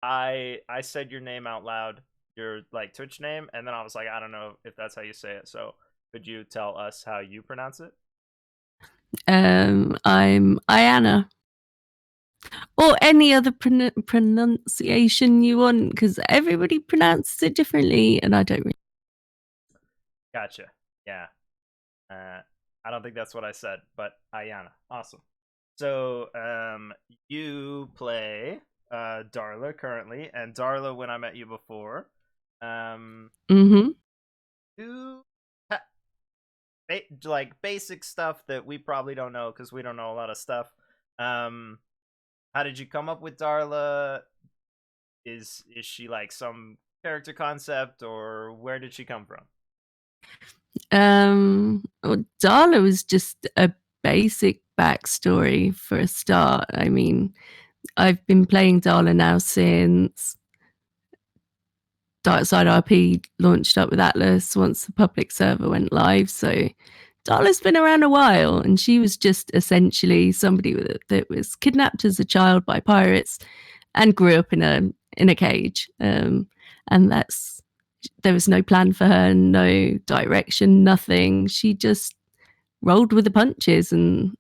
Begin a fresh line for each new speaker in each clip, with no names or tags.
I said your name out loud, your like Twitch name, and then I was like, I don't know if that's how you say it. So could you tell us how you pronounce it?
I'm Ayianna, or any other pronunciation you want, because everybody pronounces it differently, and I don't really.
Gotcha. Yeah. Uh, I don't think that's what I said, but Ayianna. Awesome. So, you play Darla currently, and Darla when I met you before. Um,
Mm-hmm.
you like basic stuff that we probably don't know because we don't know a lot of stuff. Um, how did you come up with Darla? Is she like some character concept, or where did she come from?
Well, Darla was just a basic backstory for a start. I mean, I've been playing Darla now since DarksideRP launched up with Atlas once the public server went live. So Darla's been around a while, and she was just essentially somebody that was kidnapped as a child by pirates and grew up in a cage. And that's there was no plan for her, no direction, nothing. She just rolled with the punches, and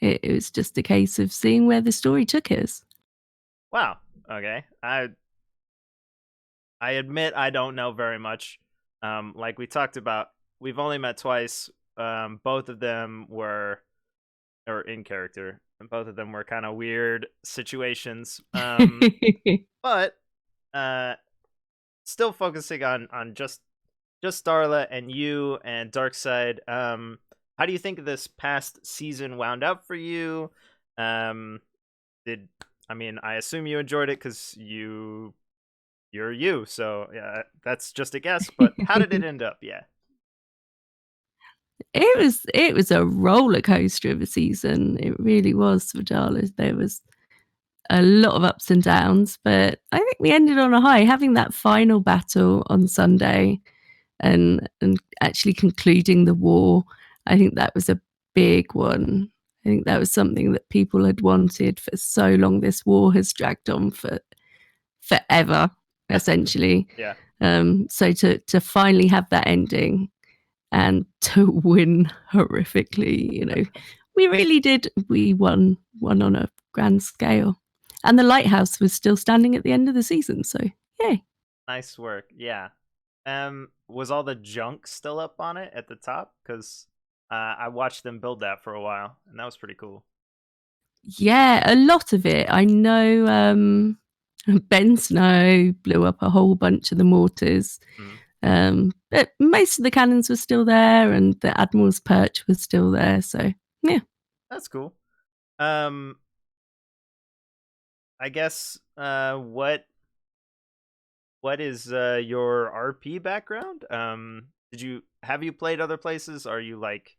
it was just a case of seeing where the story took us.
Wow. Okay. I admit I don't know very much. Like we talked about, we've only met twice. Both of them were or in character, and both of them were kind of weird situations. But uh, still focusing on just Starla and you and Darkseid. How do you think this past season wound up for you? Um, did I mean I assume you enjoyed it because you're you, so yeah, that's just a guess. But how did it end up? Yeah,
It was a roller coaster of a season. It really was for Dallas. There was a lot of ups and downs, but I think we ended on a high. Having that final battle on Sunday and actually concluding the war, I think that was a big one. I think that was something that people had wanted for so long. This war has dragged on for forever, essentially.
yeah,
So to finally have that ending and to win horrifically, we really did. We won on a grand scale, and the lighthouse was still standing at the end of the season. So yay!
nice work. Yeah. Was all the junk still up on it at the top? Because I watched them build that for a while, and that was pretty cool.
Yeah, a lot of it. I know Ben Snow blew up a whole bunch of the mortars.
Mhm.
But most of the cannons were still there, and the Admiral's perch was still there. So yeah.
That's cool. Um, I guess what is your RP background? Did you have you played other places? Are you like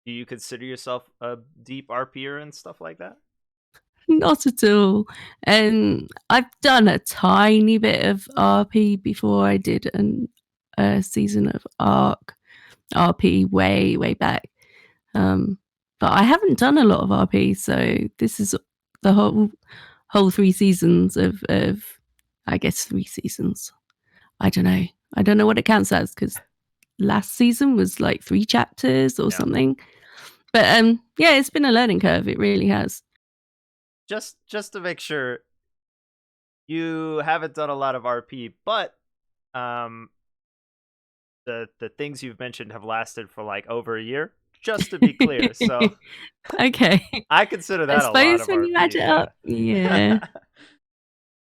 do you consider yourself a deep RPer and stuff like that?
Not at all. And I've done a tiny bit of RP before. I did a season of RP way back. Um, but I haven't done a lot of RP, so this is the whole 3 seasons of I guess 3 seasons. I don't know. I don't know what it counts as because last season was like 3 chapters or
Yeah.
something. But yeah, it's been a learning curve. It really has.
Just to make sure you haven't done a lot of RP, but um the things you've mentioned have lasted for like over a year. Just to be clear. So
Okay.
I consider
I
that a lot
suppose
of
when you add
RP,
it
yeah.
up, yeah.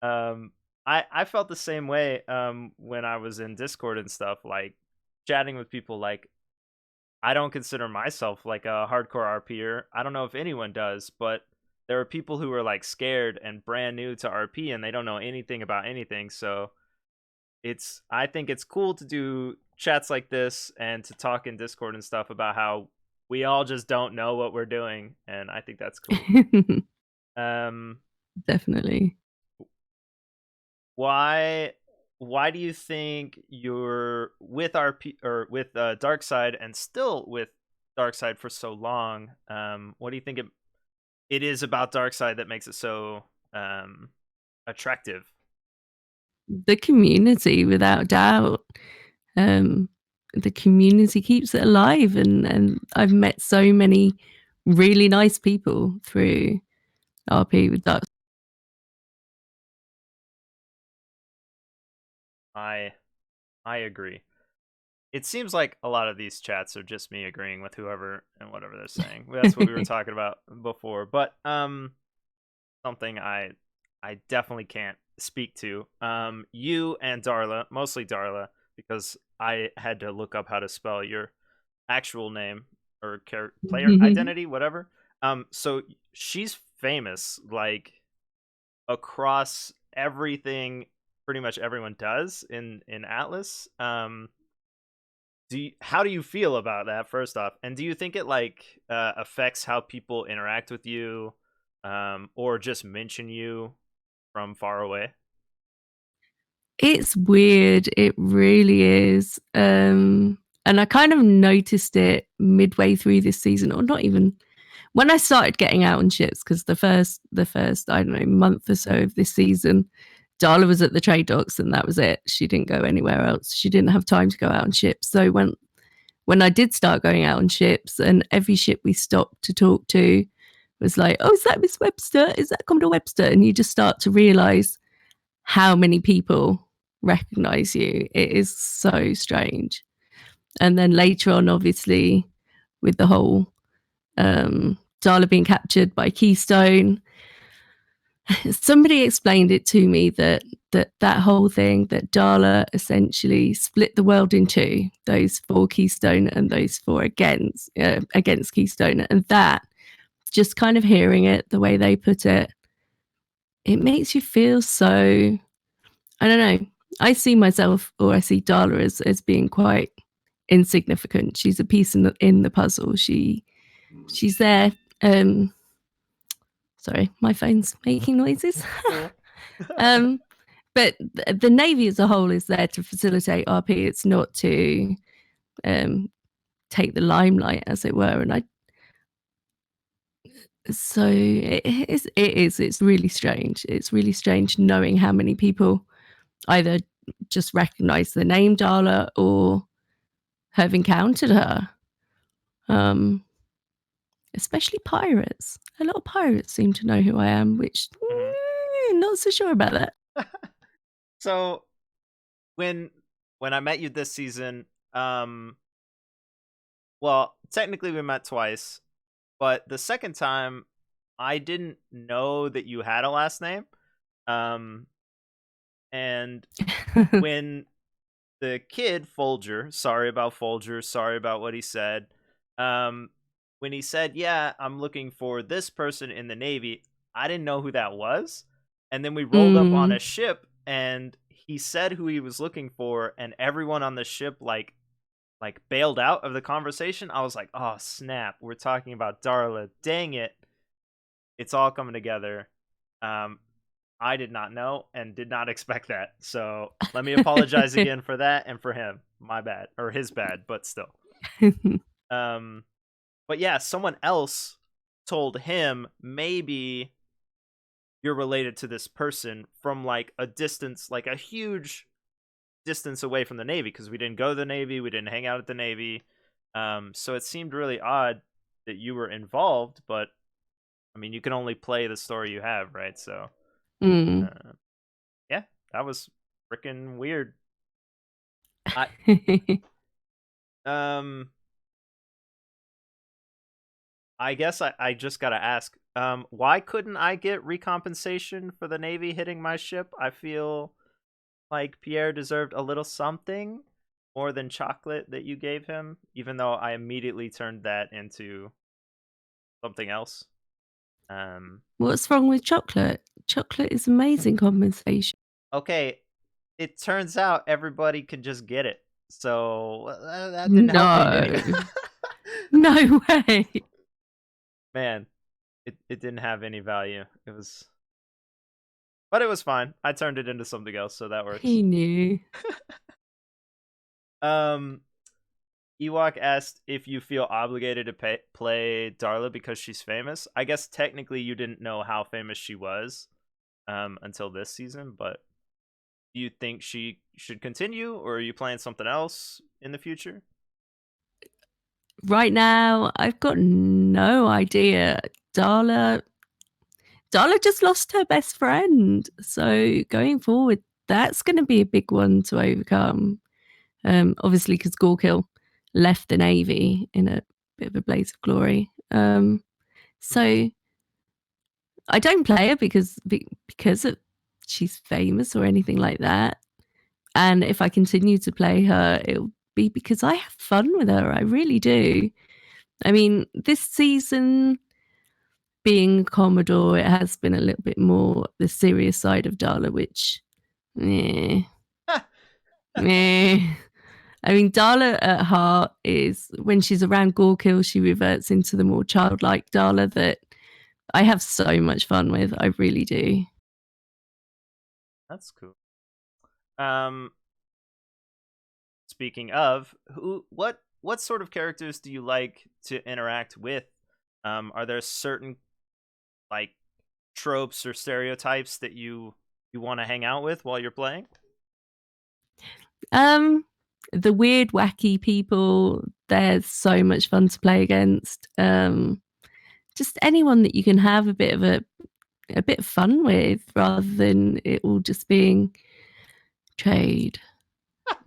um I felt the same way when I was in Discord and stuff, like chatting with people. Like I don't consider myself like a hardcore RPer. I don't know if anyone does, but there are people who are like scared and brand new to RP and they don't know anything about anything. So it's I think it's cool to do chats like this and to talk in Discord and stuff about how we all just don't know what we're doing, and I think that's cool. Um
Definitely.
why why do you think you're with RP or with Dark Side and still with Dark Side for so long? What do you think it is about Dark Side that makes it so attractive?
The community, without doubt. Um, the community keeps it alive, and I've met so many really nice people through RP with Dark.
I I agree. It seems like a lot of these chats are just me agreeing with whoever and whatever they're saying. That's what we were talking about before. But something I definitely can't speak to. You and Darla, mostly Darla, because I had to look up how to spell your actual name or player identity, whatever. So she's famous, like across everything. Pretty much everyone does in Atlas. How do you feel about that? First off, and do you think it like affects how people interact with you, or just mention you from far away?
It's weird. It really is. And I kind of noticed it midway through this season, or not even when I started getting out on ships, because the first I don't know month or so of this season, Darla was at the trade docks and that was it. She didn't go anywhere else. She didn't have time to go out on ships. So when I did start going out on ships, and every ship we stopped to talk to was like, "Oh, is that Miss Webster? Is that Commodore Webster?" And you just start to realize how many people recognize you. It is so strange. And then later on, obviously, with the whole Darla being captured by Keystone, somebody explained it to me that whole thing, that Darla essentially split the world in two, those for Keystone and those for against Keystone, and that just kind of hearing it the way they put it, it makes you feel so, I don't know. I see myself, or I see Darla as being quite insignificant. She's a piece in the puzzle. She's there. Sorry, my phone's making noises.
Cool.
um, but the Navy as a whole is there to facilitate RP. It's not to um, take the limelight, as it were. And I, so it's really strange. It's really strange knowing how many people either just recognize the name Darla or have encountered her. Um, Especially pirates. A lot of pirates seem to know who I am, which
Mhm.
not so sure about that.
So when when I met you this season, um, well, technically we met twice, but the second time I didn't know that you had a last name. Um, and when the kid Folger, sorry about Folger, sorry about what he said. Um, when he said, "Yeah, I'm looking for this person in the Navy," I didn't know who that was. And then we rolled up on a
Mm.
ship, and he said who he was looking for, and everyone on the ship like bailed out of the conversation. I was like, "Oh snap, we're talking about Darla! Dang it, it's all coming together." Um, I did not know and did not expect that. So let me apologize again for that and for him. My bad. Or his bad, but still. Um but yeah, someone else told him maybe you're related to this person from like a distance, like a huge distance away from the Navy, because we didn't go to the Navy, we didn't hang out at the Navy. So it seemed really odd that you were involved, but I mean, you can only play the story you have, right? So
Mm.
uh, yeah, that was freaking weird. I um I guess I just gotta ask, why couldn't I get recompensation for the Navy hitting my ship? I feel like Pierre deserved a little something more than chocolate that you gave him, even though I immediately turned that into something else. Um
What's wrong with chocolate? Chocolate is amazing compensation.
okay, it turns out everybody can just get it. So that didn't help me any.
No, no way.
Man, it didn't have any value. But it was fine. I turned it into something else, so that works.
He knew.
Um, Ewok asked if you feel obligated to play Darla because she's famous. I guess technically you didn't know how famous she was. until this season. But do you think she should continue, or are you playing something else in the future?
Right now, I've got no idea. Darla Darla just lost her best friend. So going forward, that's going to be a big one to overcome. Obviously, because Gorkill left the Navy in a bit of a blaze of glory. So I don't play her because she's famous or anything like that. And if I continue to play her, it'll be because I have fun with her. I really do. I mean, this season being Commodore, it has been a little bit more the serious side of Darla, which, eh, eh. I mean, Darla at heart is when she's around Gorkill, she reverts into the more childlike Darla that I have so much fun with. I really do.
That's cool. Um, Speaking of, what sort of characters do you like to interact with? Are there certain like tropes or stereotypes that you want to hang out with while you're playing?
Um, the weird, wacky people, they're so much fun to play against. Just anyone that you can have a bit of fun with rather than it all just being trade,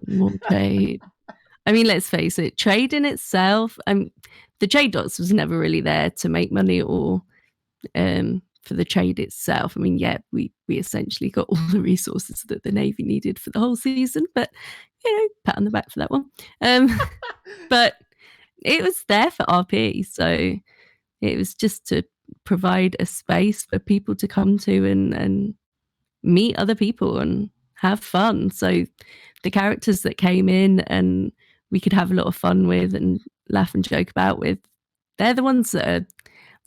more trade. I mean, let's face it, trade in itself, the trade dots was never really there to make money or for the trade itself. I mean, yeah, we essentially got all the resources that the Navy needed for the whole season, but pat on the back for that one. But it was there for RP, so it was just to provide a space for people to come to and meet other people and have fun. So the characters that came in and we could have a lot of fun with and laugh and joke about with, they're the ones that are,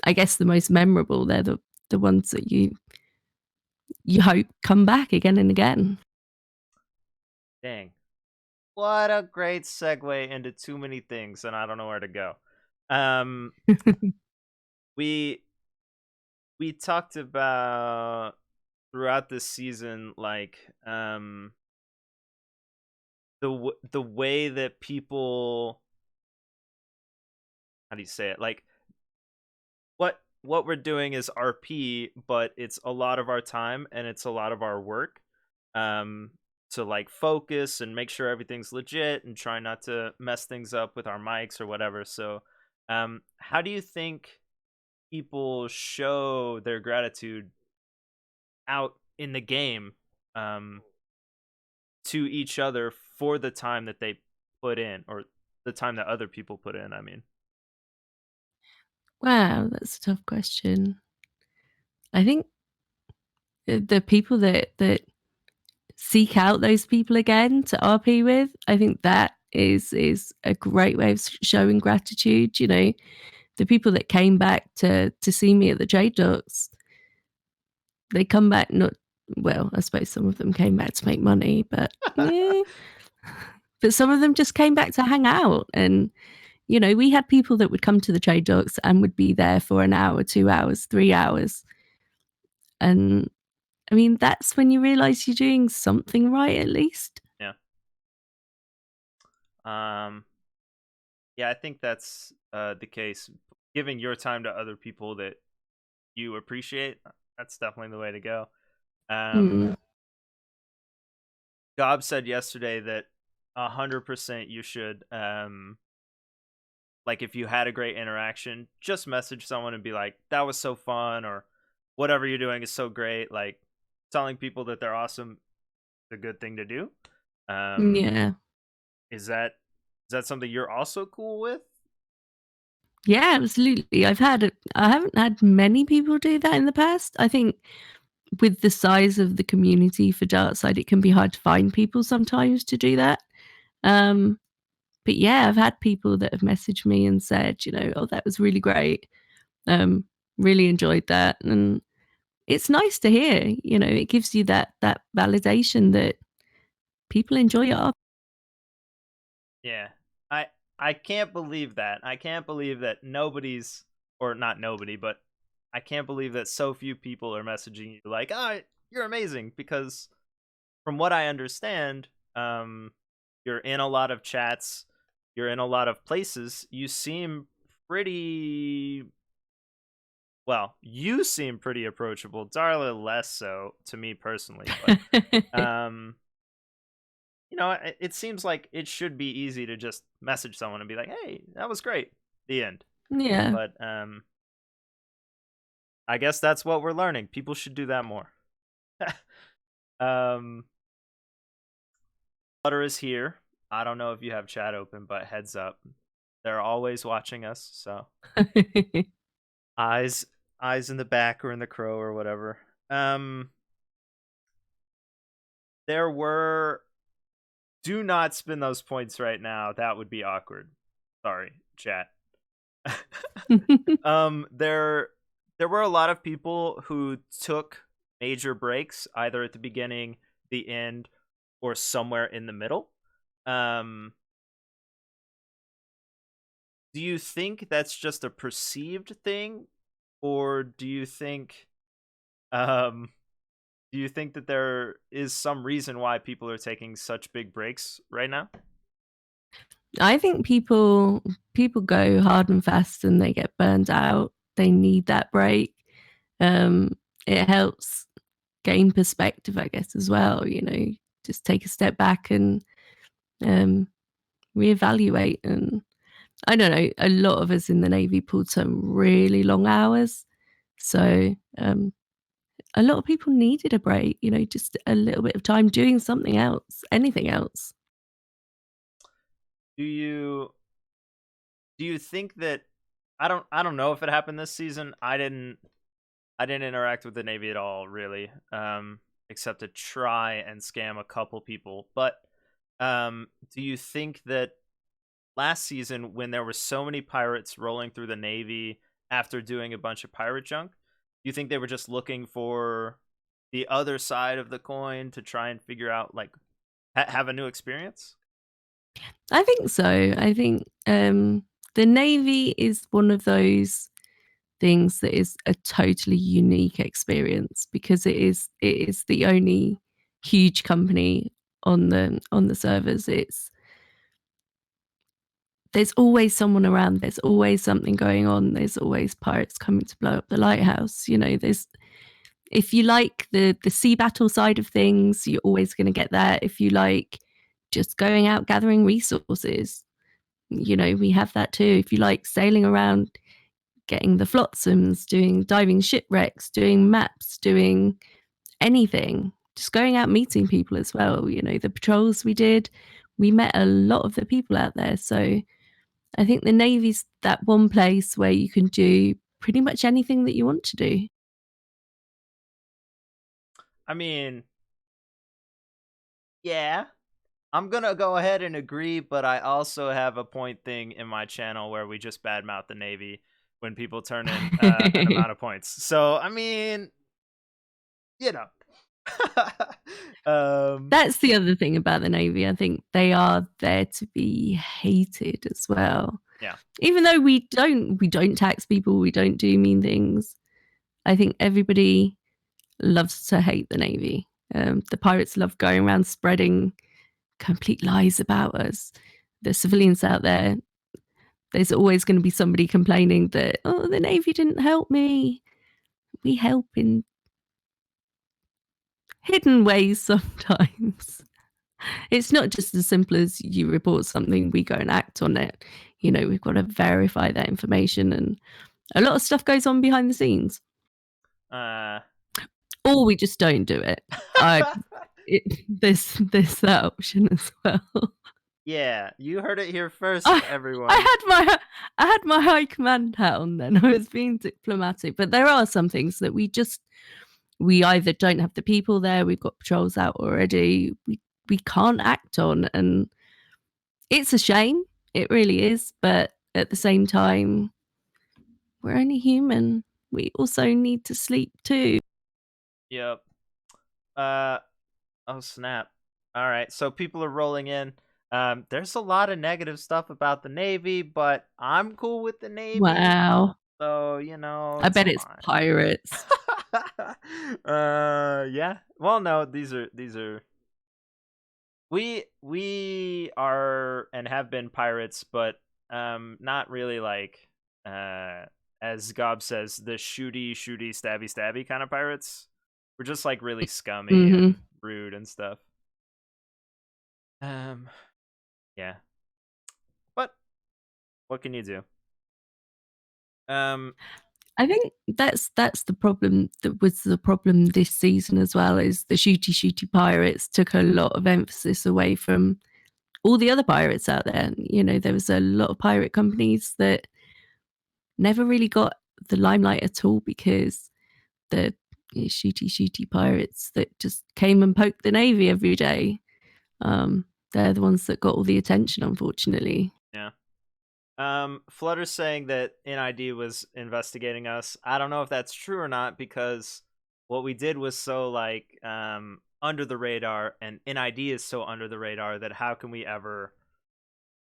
I guess, the most memorable. They're the ones that you hope come back again and again.
Dang. What a great segue into too many things, and I don't know where to go. Um, we we talked about throughout this season, like the way that people, how do you say it, like what we're doing is RP, but it's a lot of our time and it's a lot of our work. Um, to like focus and make sure everything's legit and try not to mess things up with our mics or whatever. So, how do you think people show their gratitude out in the game, um, to each other for the time that they put in, or the time that other people put in? I mean,
Wow, that's a tough question. I think the people that seek out those people again to RP with, I think that is a great way of showing gratitude. The people that came back to see me at the trade docks, they come back not well. I suppose some of them came back to make money, but yeah. But some of them just came back to hang out, and we had people that would come to the trade docks and would be there for an hour, 2 hours, 3 hours, and I mean that's when you realize you're doing something right at least.
yeah. Um, yeah, I think that's the case. Giving your time to other people that you appreciate, that's definitely the way to go. Um,
Mm.
Gob said yesterday that 100% you should, like, if you had a great interaction, just message someone and be like, "That was so fun," or "Whatever you're doing is so great." Like, telling people that they're awesome is a good thing to do. Um,
Yeah.
is that something you're also cool with?
Yeah, absolutely. I haven't had many people do that in the past. I think with the size of the community for Darkside, it can be hard to find people sometimes to do that. Um, but yeah, I've had people that have messaged me and said, "Oh, that was really great. Um, really enjoyed that." And it's nice to hear, it gives you that validation that people enjoy it.
Yeah. I I can't believe that. I can't believe that nobody's, or not nobody, but I can't believe that so few people are messaging you like, "Oh, you're amazing because from what I understand, you're in a lot of chats, you're in a lot of places. You seem pretty well. You seem pretty approachable. Darla less so to me personally, but um, it seems like it should be easy to just message someone and be like, "Hey, that was great." The end.
Yeah.
But I guess that's what we're learning. People should do that more. um, Butter is here. I don't know if you have chat open, but heads up, they're always watching us. So eyes, eyes in the back or in the crow or whatever. Um, there were. Do not spin those points right now. That would be awkward. Sorry, chat. There were a lot of people who took major breaks either at the beginning, the end, or somewhere in the middle. Um, do you think that's just a perceived thing, or um do you think that there is some reason why people are taking such big breaks right now?
I think people go hard and fast and they get burned out. They need that break. Um, it helps gain perspective, I guess, as well. Just take a step back and um, reevaluate. And I don't know, a lot of us in the Navy pulled some really long hours. So a lot of people needed a break, just a little bit of time doing something else, anything else.
Do you think that I don't know if it happened this season. I didn't interact with the Navy at all, really, except to try and scam a couple people. But do you think that last season, when there were so many pirates rolling through the Navy after doing a bunch of pirate junk, do you think they were just looking for the other side of the coin to try and figure out, like, have a new experience?
I think so. I think the Navy is one of those things that is a totally unique experience because it is the only huge company on the servers. There's always someone around, there's always something going on, there's always pirates coming to blow up the lighthouse. There's if you like the sea battle side of things, you're always going to get that. If you like just going out gathering resources, we have that too. If you like sailing around, getting the flotsams, doing diving shipwrecks, doing maps, doing anything, just going out meeting people as well. The patrols we did, we met a lot of the people out there. So I think the Navy's that one place where you can do pretty much anything that you want to do.
I mean, yeah, I'm gonna go ahead and agree, but I also have a point thing in my channel where we just badmouth the Navy when people turn in an amount of points. So I mean, you know, um,
That's the other thing about the Navy. I think they are there to be hated as well.
yeah.
Even though we don't tax people, we don't do mean things. I think everybody loves to hate the Navy. The pirates love going around spreading complete lies about us. The civilians out there, there's always going to be somebody complaining that, oh, the Navy didn't help me. We help in hidden ways sometimes. It's not just as simple as you report something, we go and act on it. We've got to verify that information, and a lot of stuff goes on behind the scenes.
Uh,
Or we just don't do it. There's that option as well.
yeah, you heard it here first,
I I
everyone.
had my I had my high command hat on then. I was being diplomatic, but there are some things that we either don't have the people there, we've got patrols out already, we can't act on, and it's a shame. It really is, but at the same time, we're only human. We also need to sleep too.
Yep. Uh, oh snap. All right, so people are rolling in. There's a lot of negative stuff about the Navy, but I'm cool with the Navy,
Wow.
so
I
it's
bet it's
fine.
pirates.
Yeah. Well, no, these are we are and have been pirates, but not really like uh as Gob says, the shooty, stabby, stabby kind of pirates. We're just like really scummy
Hmm.
and rude and stuff. Um, yeah, but what can you do? Um,
I think that's the problem. That was the problem this season as well. Is the shooty pirates took a lot of emphasis away from all the other pirates out there. You know, there was a lot of pirate companies that never really got the limelight at all because the shooty pirates that just came and poked the navy every day. They're the ones that got all the attention, unfortunately.
yeah. Flutter's saying that NID was investigating us. I don't know if that's true or not because what we did was so like under the radar, and NID is so under the radar that how can we ever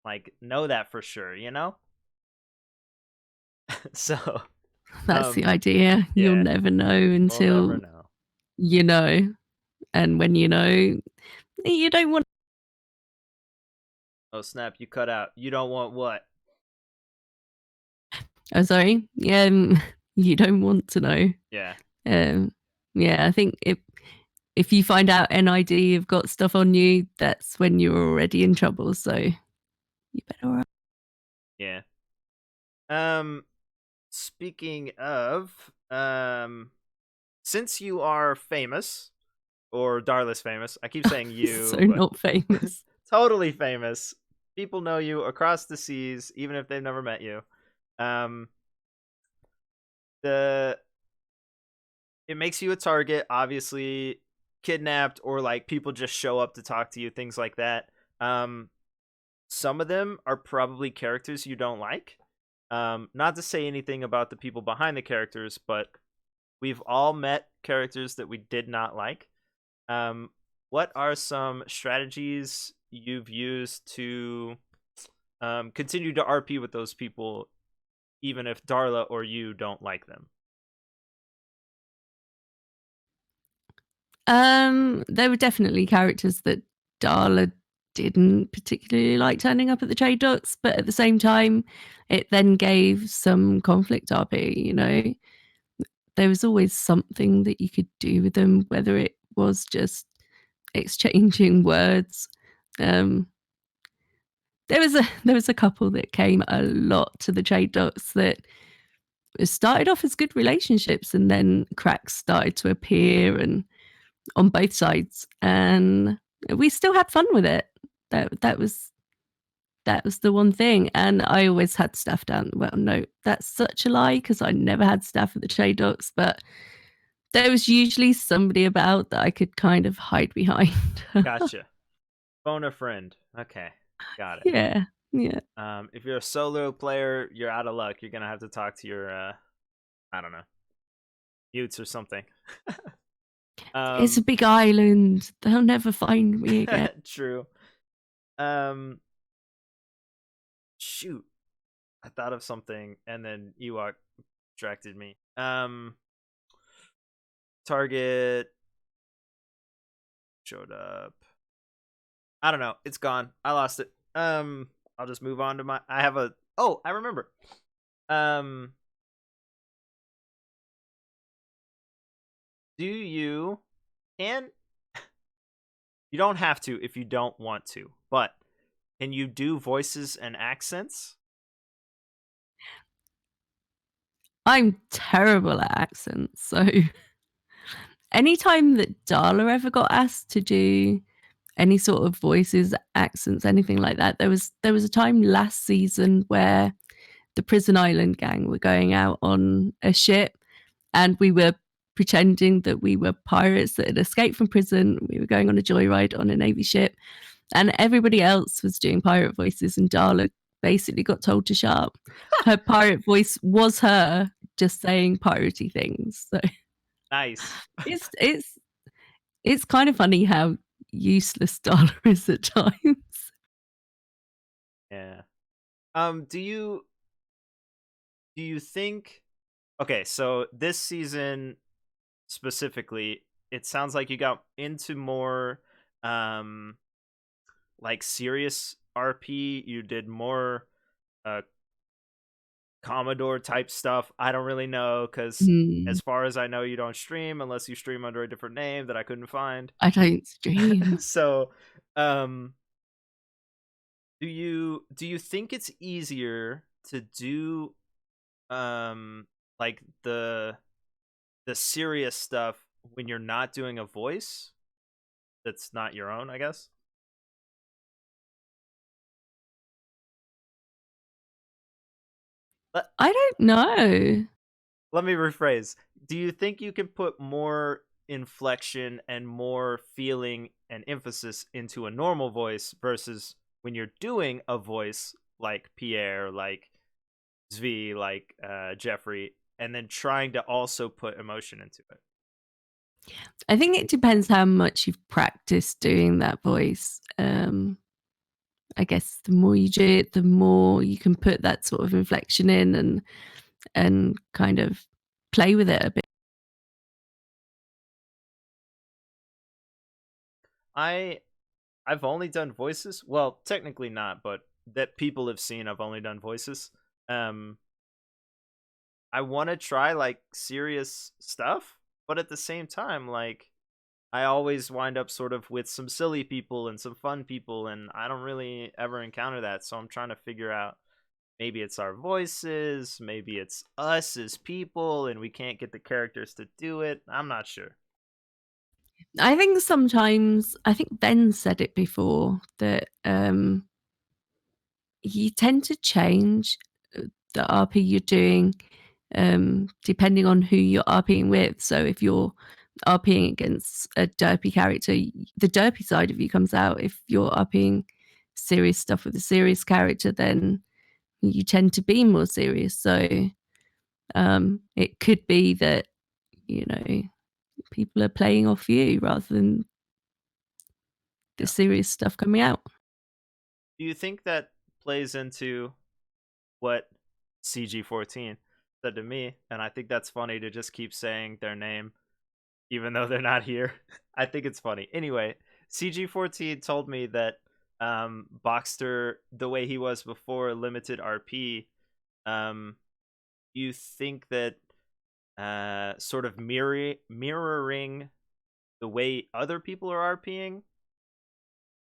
like know that for sure, you know? So,
That's the
um
idea. You'll
yeah,
never know
we'll never
until
know.
you know. And when you know, you don't want.
Oh snap, you cut out. You don't want what?
Oh, sorry. Yeah, you don't want to know.
Yeah.
Um, yeah, I think if you find out NID have got stuff on you, that's when you're already in trouble. So you better.
Yeah. Speaking of since you are famous, or Darla's famous. I keep saying
So
you, but
not famous.
totally famous. People know you across the seas, even if they've never met you. Um, the it makes you a target, obviously kidnapped, or like people just show up to talk to you, things like that. Um, some of them are probably characters you don't like. Not to say anything about the people behind the characters, but we've all met characters that we did not like. Um, what are some strategies you've used to continue to RP with those people, even if Darla or you don't like them?
There were definitely characters that Darla didn't particularly like turning up at the trade docks, but at the same time, it then gave some conflict RP. You know, there was always something that you could do with them, whether it was just exchanging words. Um, there was a couple that came a lot to the trade docks that started off as good relationships, and then cracks started to appear, and on both sides, and we still had fun with it. That was the one thing, and I always had staff down. Well, no, that's such a lie because I never had staff at the trade docks, but there was usually somebody about that I could kind of hide behind.
Gotcha. Phone a friend. Okay, got it.
Yeah, yeah.
If you're a solo player, you're out of luck. You're gonna have to talk to your I don't know, mutes or something.
It's a
um,
big island. They'll never find me again.
true. Um, shoot, I thought of something and then Ewok distracted me. Target showed up. I don't know. It's gone. I lost it. I'll just move on to my. I have a. Oh, I remember. Um, do you can you don't have to if you don't want to, but can you do voices and accents?
I'm terrible at accents, so anytime that Darla ever got asked to do any sort of voices, accents, anything like that, there was a time last season where the Prison Island gang were going out on a ship, and we were pretending that we were pirates that had escaped from prison. We were going on a joyride on a Navy ship, and everybody else was doing pirate voices, and Darla basically got told to shut up. Her pirate voice was her just saying piratey things. So
Nice.
it's it's kind of funny how useless Darla is at times.
Yeah. Do you think? Okay, so this season specifically, it sounds like you got into more um like serious RP. You did more uh Commodore type stuff. I don't really know because
Mm,
as far as I know, you don't stream unless you stream under a different name that I couldn't find.
I don't stream.
So, um, do you think it's easier to do like the serious stuff when you're not doing a voice that's not your own, I guess? Let,
I don't know.
let me rephrase. Do you think you can put more inflection and more feeling and emphasis into a normal voice versus when you're doing a voice like Pierre, like Zvi, like Jeffrey, and then trying to also put emotion into it?
I think it depends how much you've practiced doing that voice. I guess the more you do it, the more you can put that sort of inflection in and kind of play with it a bit.
I I've only done voices. Well, technically not, but that people have seen. I've only done voices. Um, I want to try like serious stuff, but at the same time, like I always wind up sort of with some silly people and some fun people, and I don't really ever encounter that. So I'm trying to figure out maybe it's our voices, maybe it's us as people, and we can't get the characters to do it. I'm not sure.
I think sometimes, I think Ben said it before that you tend to change the RP you're doing depending on who you're RPing with. So if you're RPing against a derpy character, the derpy side of you comes out. If you're RPing serious stuff with a serious character, then you tend to be more serious. So it could be that, you know, people are playing off you rather than the
Yeah.
serious stuff coming out.
Do you think that plays into what CG14 said to me? And I think that's funny to just keep saying their name even though they're not here. I think it's funny. Anyway, CG14 told me that Boxster, the way he was before limited RP, um, you think that sort of mirroring the way other people are RPing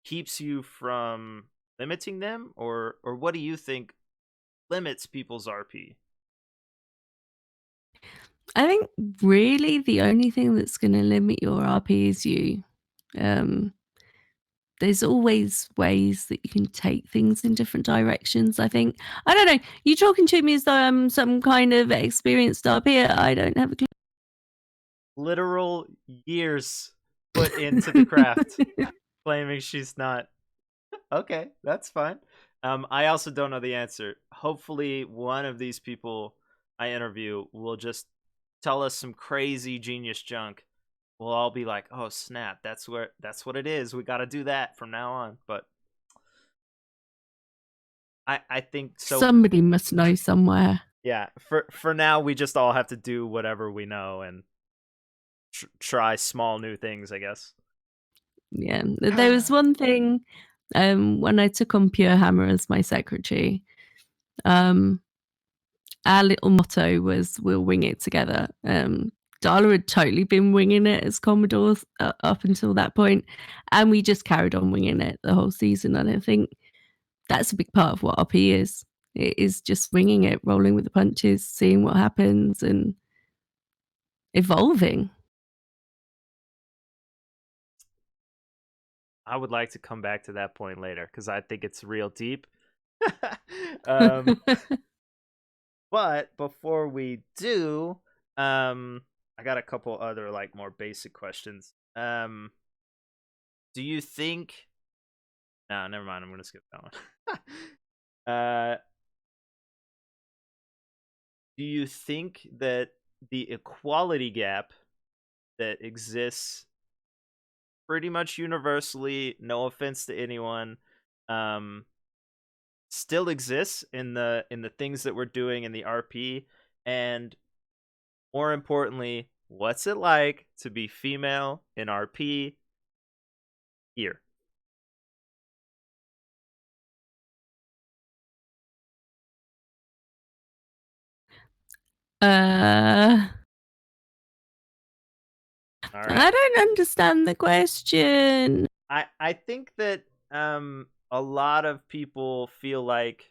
keeps you from limiting them, or what do you think limits people's RP?
I think really the only thing that's going to limit your RP is you. Um, there's always ways that you can take things in different directions. I think I don't know. You talking to me as though I'm some kind of experienced RP. I don't have a
Literal years put into the craft,
clue.
claiming she's not. Okay, that's fine. I also don't know the answer. Hopefully, one of these people I interview will just tell us some crazy genius junk. We'll all be like, "Oh snap! That's what it is. We got to do that from now on." But I think so.
Somebody must know somewhere.
Yeah, for now, we just all have to do whatever we know and try small new things, I guess.
Yeah, there was one thing when I took on Pure Hammer as my secretary. Um, our little motto was "We'll wing it together." Darla had totally been winging it as Commodore up until that point, and we just carried on winging it the whole season. And I think that's a big part of what RP is. It is just winging it, rolling with the punches, seeing what happens, and evolving.
I would like to come back to that point later because I think it's real deep. um, but before we do, I got a couple other like more basic questions. Do you think? No, never mind. I'm gonna skip that one. uh, do you think that the equality gap that exists pretty much universally, no offense to anyone, um, still exists in the things that we're doing in the RP, and more importantly, What's it like to be female in RP here?
Uh,
All
I
right.
don't understand the question.
I think that a lot of people feel like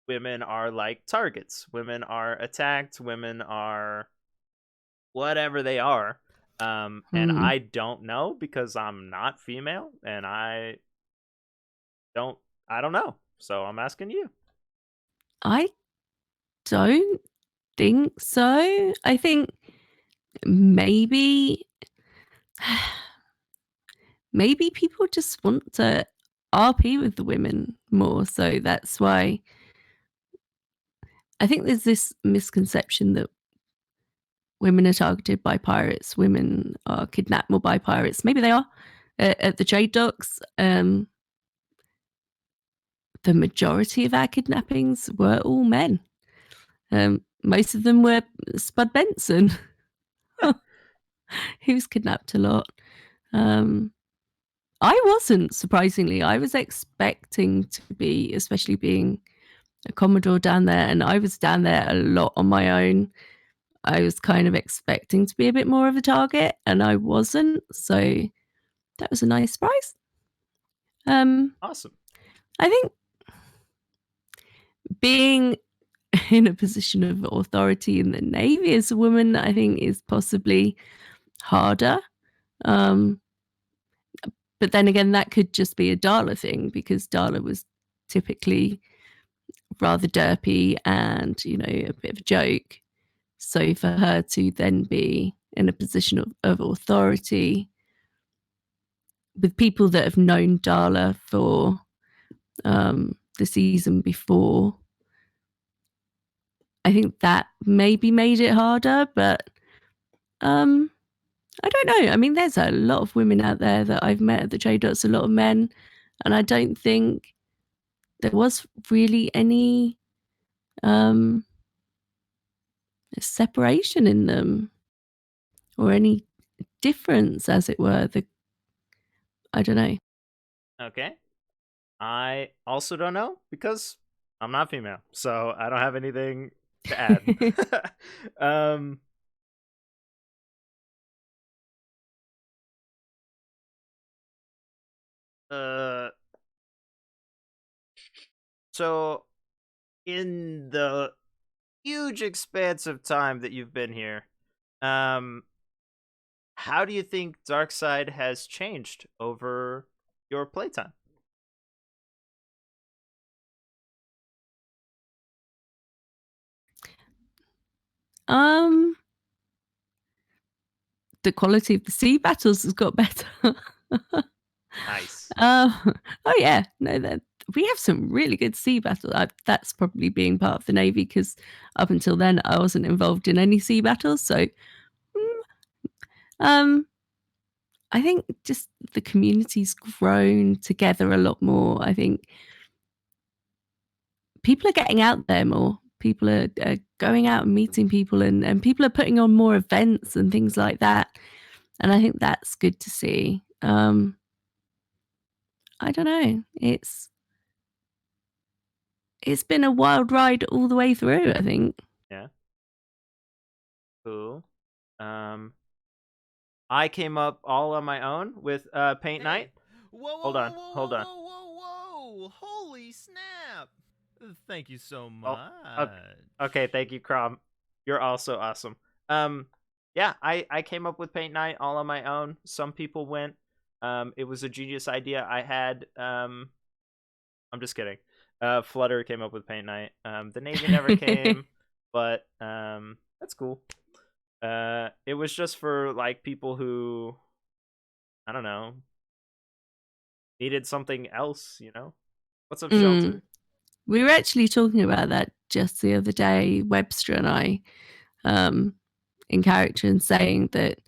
women are like targets. Women are attacked, women are whatever they are. And
Hmm.
I don't know because I'm not female and don't I don't know. So I'm asking you.
I don't think so. I think maybe maybe people just want to RP with the women more. So that's why I think there's this misconception that women are targeted by pirates, women are kidnapped more by pirates. Maybe they are. At the trade docks, the majority of our kidnappings were all men. Most of them were Spud Benson. He was kidnapped a lot. Um, I wasn't, surprisingly. I was expecting to be, especially being a Commodore down there, and I was down there a lot on my own. I was kind of expecting to be a bit more of a target, and I wasn't. So that was a nice surprise. Um,
Awesome.
I think being in a position of authority in the Navy as a woman, I think, is possibly harder. Um, but then again, that could just be a Darla thing because Darla was typically rather derpy and, a bit of a joke. So for her to then be in a position of authority with people that have known Darla for the season before, I think that maybe made it harder. But I don't know. I mean, there's a lot of women out there that I've met at the trade dots, a lot of men, and I don't think there was really any um, separation in them or any difference, as it were. I don't know.
Okay. I also don't know because I'm not female. So I don't have anything to add. um uh so in the huge expanse of time that you've been here, um how do you think Darkside has changed over your playtime?
um, the quality of the sea battles has got better.
Nice.
uh, oh yeah, no, that we have some really good sea battles. That's probably being part of the navy because up until then I wasn't involved in any sea battles. So, mm, um, I think just the community's grown together a lot more. I think people are getting out there more. People are going out and meeting people, and people are putting on more events and things like that. And I think that's good to see. I don't know. It's been a wild ride all the way through, I think.
Yeah. Cool. Um I came up all on my own with Paint
Hey!
Night.
Whoa, whoa,
Hold
whoa,
on.
whoa,
Hold
whoa,
on.
whoa, whoa, whoa! Holy snap! Thank you so
Oh,
much.
okay, thank you, Crom. You're also awesome. Um, yeah, I came up with Paint Night all on my own. Some people went. It was a genius idea. I had. I'm just kidding. Flutter came up with Paint Night. The Navy never came, but that's cool. It was just for like people who I don't know needed something else. What's up,
Mm.
Shelter?
We were actually talking about that just the other day, Webster and I, um, in character, and saying that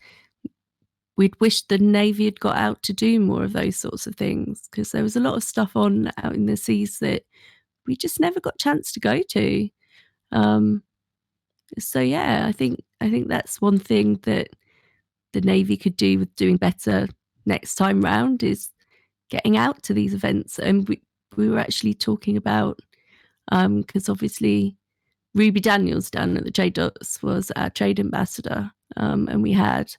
we'd wish the Navy had got out to do more of those sorts of things because there was a lot of stuff on out in the seas that we just never got a chance to go to. Um, So yeah, I think that's one thing that the Navy could do with doing better next time round is getting out to these events. And we were actually talking about because obviously Ruby Daniels down at the J Dots was our trade ambassador, and we had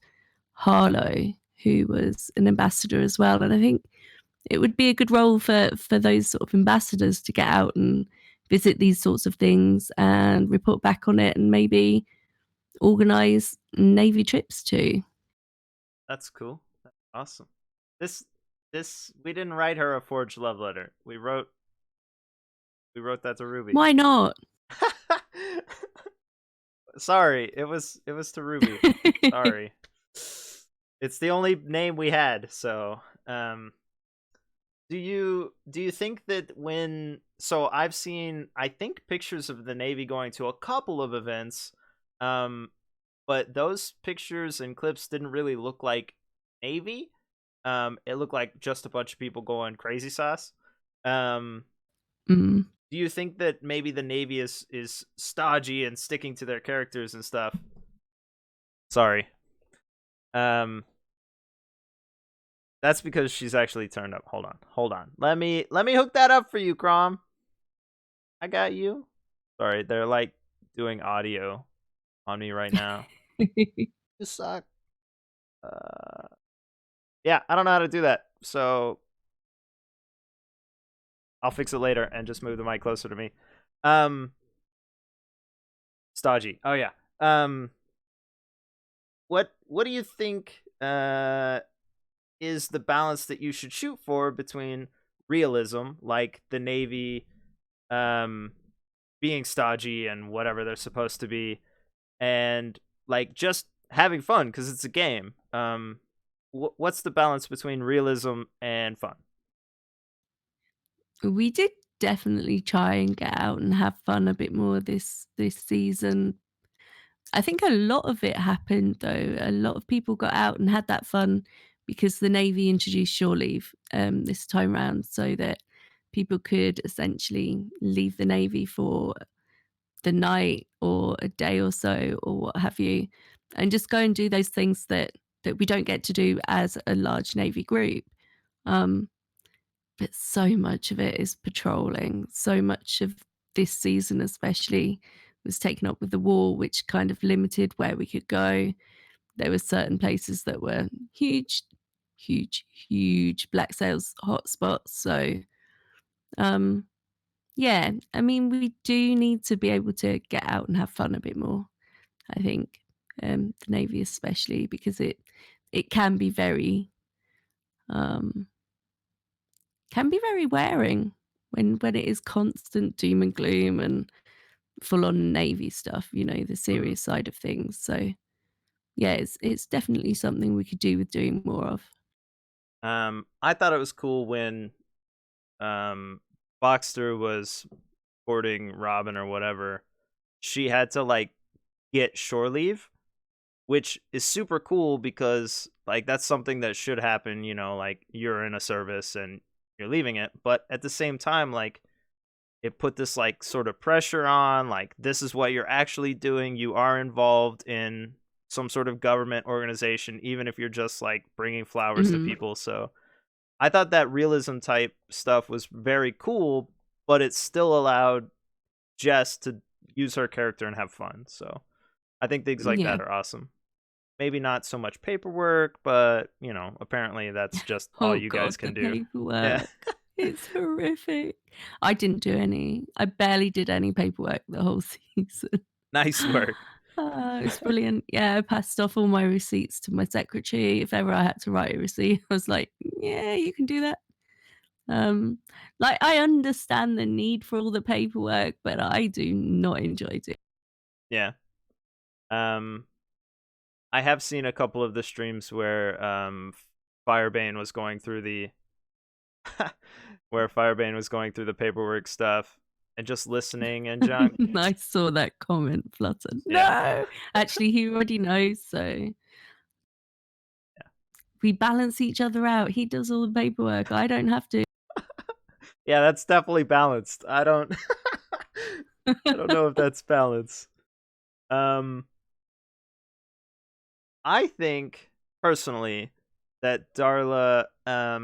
Harlow who was an ambassador as well. And I think it would be a good role for those sort of ambassadors to get out and visit these sorts of things and report back on it and maybe organize Navy trips too.
That's cool. That's awesome. This we didn't write her a forged love letter. We wrote that to Ruby.
Why not?
Sorry, it was to Ruby. Sorry. It's the only name we had, so do you think that when so I've seen I think pictures of the Navy going to a couple of events, but those pictures and clips didn't really look like Navy. It looked like just a bunch of people going crazy sauce. Um,
Mm.
do you think that maybe the Navy is stodgy and sticking to their characters and stuff? Sorry. Um, that's because she's actually turned up. Hold on. Let me hook that up for you, Crom. I got you. Sorry, they're like doing audio on me right now. You suck. Yeah, I don't know how to do that, so I'll fix it later and just move the mic closer to me. Um, Stodgy. Oh yeah. What do you think is the balance that you should shoot for between realism, like the Navy um being stodgy and whatever they're supposed to be, and like just having fun because it's a game. What's the balance between realism and fun?
We did definitely try and get out and have fun a bit more this season. I think a lot of it happened though. A lot of people got out and had that fun because the Navy introduced shore leave this time round, so that people could essentially leave the Navy for the night or a day or so or what have you, and just go and do those things that we don't get to do as a large Navy group. Um, but so much of it is patrolling. So much of this season, especially, was taken up with the war, which kind of limited where we could go. There were certain places that were huge, huge, huge black sails hotspots. So, um, yeah, I mean, we do need to be able to get out and have fun a bit more. I think the Navy, especially, because it um, can be very wearing when it is constant doom and gloom and full on Navy stuff, the
Mhm.
serious side of things. So yeah, it's definitely something we could do with doing more of.
I thought it was cool when Boxster was courting Robin or whatever. She had to like get shore leave, which is super cool because like that's something that should happen, like you're in a service and you're leaving it, but at the same time like it put this like sort of pressure on like this is what you're actually doing. You are involved in some sort of government organization even if you're just like bringing flowers to
Mhm.
people. So I thought that realism type stuff was very cool, but it still allowed Jess to use her character and have fun. So I think things like
Yeah.
that are awesome. Maybe not so much paperwork, but apparently that's just all
Oh
you guys
god, the
can do. Yeah.
paperwork. It's horrific. I didn't do any. I barely did any paperwork the whole season.
Nice work.
It's brilliant. Yeah, I passed off all my receipts to my secretary. If ever I had to write a receipt, I was like, "Yeah, you can do that." Um, like I understand the need for all the paperwork, but I do not enjoy it.
Yeah. Um I have seen a couple of the streams where Firebane was going through the where Firebane was going through the paperwork stuff and just listening and John
I saw that comment flutter.
yeah.
No, actually, he already knows. So we balance each other out. He does all the paperwork. I don't have to.
Yeah, that's definitely balanced. I don't I don't know if that's balanced. Um, I think personally that Darla.
I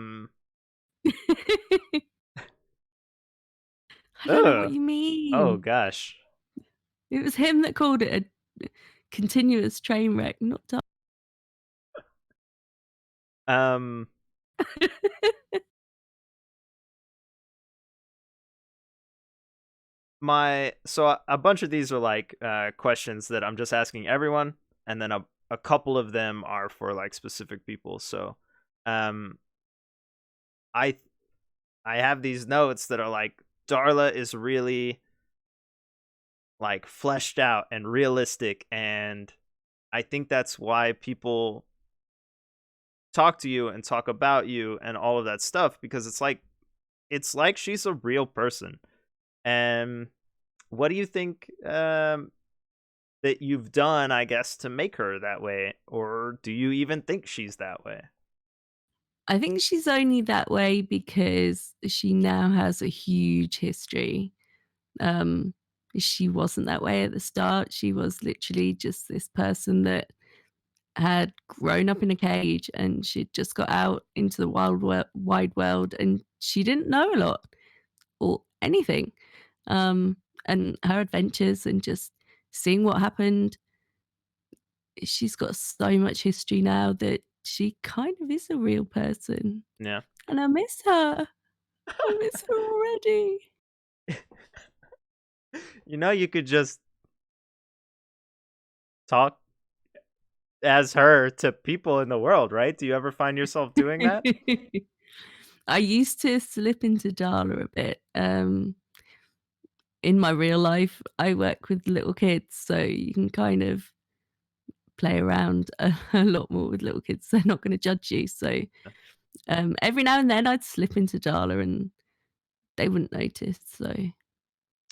don't know what
Ugh.
you
Oh
mean.
gosh.
It was him that called it a continuous train wreck, not Dar.
Um, a bunch of these are like questions that I'm just asking everyone, and then a couple of them are for like specific people. So, um, I I have these notes that are like Darla is really like fleshed out and realistic, and I think that's why people talk to you and talk about you and all of that stuff, because it's like she's a real person. And what do you think that you've done, I guess, to make her that way, or do you even think she's that way?
I think she's only that way because she now has a huge history. Um, she wasn't that way at the start. She was literally just this person that had grown up in a cage and she'd just got out into the wide world and she didn't know a lot or anything. Um, and her adventures and just seeing what happened, she's got so much history now that she kind of is a real person.
Yeah.
And I miss her. I miss her already.
You could just talk as her to people in the world, right? Do you ever find yourself doing that?
I used to slip into Dala a bit. In my real life, I work with little kids, so you can kind of play around a lot more with little kids. They're not going to judge you. So every now and then I'd slip into Dala and they wouldn't notice. So,
Uh,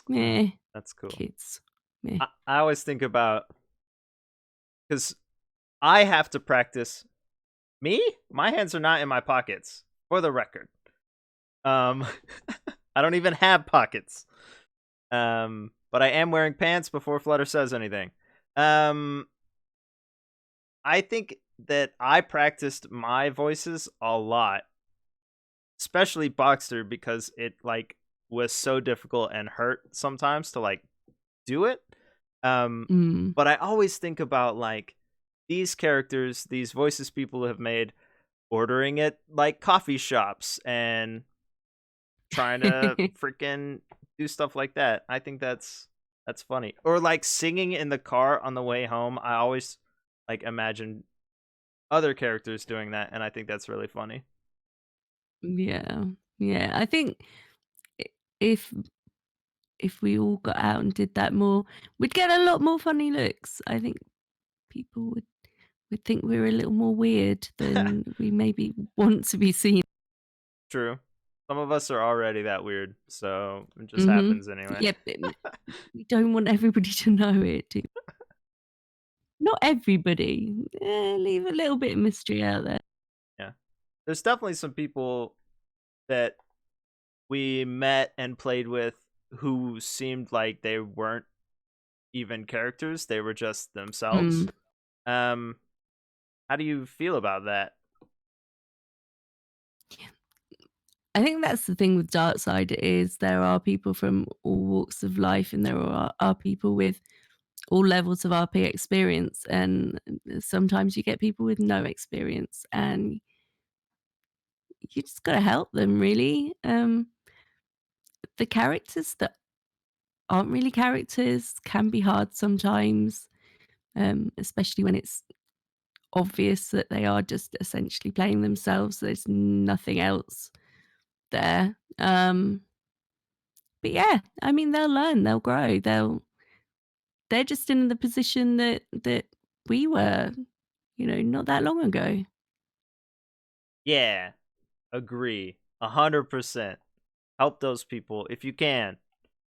meh,
that's cool.
kids. Meh.
I always think about, because I have to practice. Me, my hands are not in my pockets. For the record, um, I don't even have pockets. But I am wearing pants before Flutter says anything. Um, I think that I practiced my voices a lot, especially Boxster, because it like was so difficult and hurt sometimes to like do it. Um,
Mm.
but I always think about like these characters, these voices people have made, ordering at like coffee shops and trying to freaking do stuff like that. I think that's funny. Or like singing in the car on the way home. I always like imagine other characters doing that, and I think that's really funny.
Yeah. Yeah. I think i- if if we all got out and did that more, we'd get a lot more funny looks. I think people would think we're a little more weird than we maybe want to be seen.
True. Some of us are already that weird, so it just
Mhm.
happens anyway.
Yeah, but we don't want everybody to know it, do. Not everybody. Leave a little bit of mystery out there.
Yeah. There's definitely some people that we met and played with who seemed like they weren't even characters, they were just themselves.
Mm.
Um how do you feel about that?
I think that's the thing with Darkside is there are people from all walks of life and there are people with all levels of RP experience, and sometimes you get people with no experience, and you just gotta help them really. The characters that aren't really characters can be hard sometimes, especially when it's obvious that they are just essentially playing themselves. There's nothing else there. But yeah, I mean, they'll learn, they'll grow, they're just in the position that we were, not that long ago.
Yeah, agree. 100%. Help those people if you can.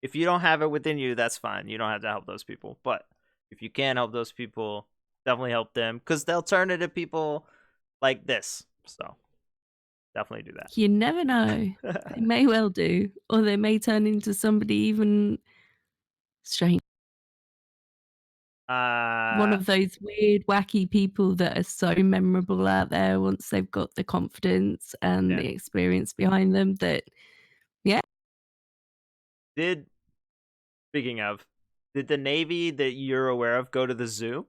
If you don't have it within you, that's fine. You don't have to help those people. But if you can help those people, definitely help them, because they'll turn into people like this. So definitely do
You never know. They
that.
may well do, or they may turn into somebody even strange. One
Uh,
of those weird, wacky people that are so memorable out there once they've got the confidence and
yeah.
the experience behind them that, yeah.
Did Speaking of, did the Navy that you're aware of go to the zoo?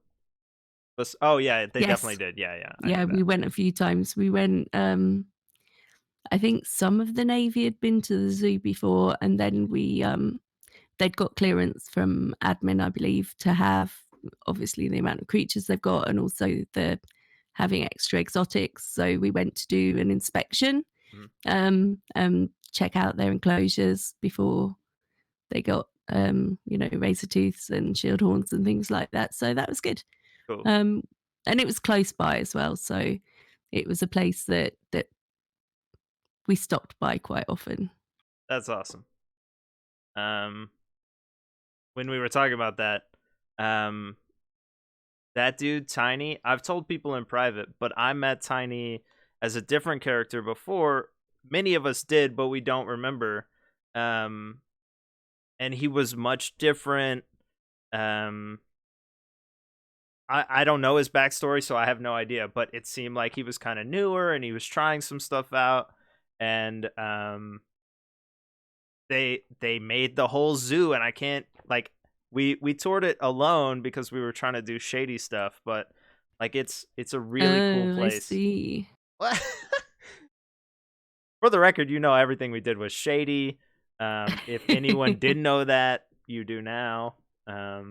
Oh yeah, they definitely
Yes.
did. Yeah, yeah, I
Yeah,
knew that.
we went a few times. We went, I think some of the Navy had been to the zoo before, and then they'd got clearance from admin, I believe, to have obviously the amount of creatures they've got and also the having extra exotics. So we went to do an inspection,
Mhm.
check out their enclosures before they got, razor tooths and shield horns and things like that. So that was good.
Cool.
Um, and it was close by as well. So it was a place that we stopped by quite often.
That's awesome. Um, when we were talking about that, um, that dude Tiny, I've told people in private, but I met Tiny as a different character before. Many of us did, but we don't remember. Um, and he was much different. Um, I don't know his backstory, so I have no idea. But it seemed like he was kind of newer and he was trying some stuff out. And they made the whole zoo, and I can't like we toured it alone because we were trying to do shady stuff. But like it's a really cool
Oh, I
place.
see.
For the record, everything we did was shady. If anyone didn't know that, you do now.
I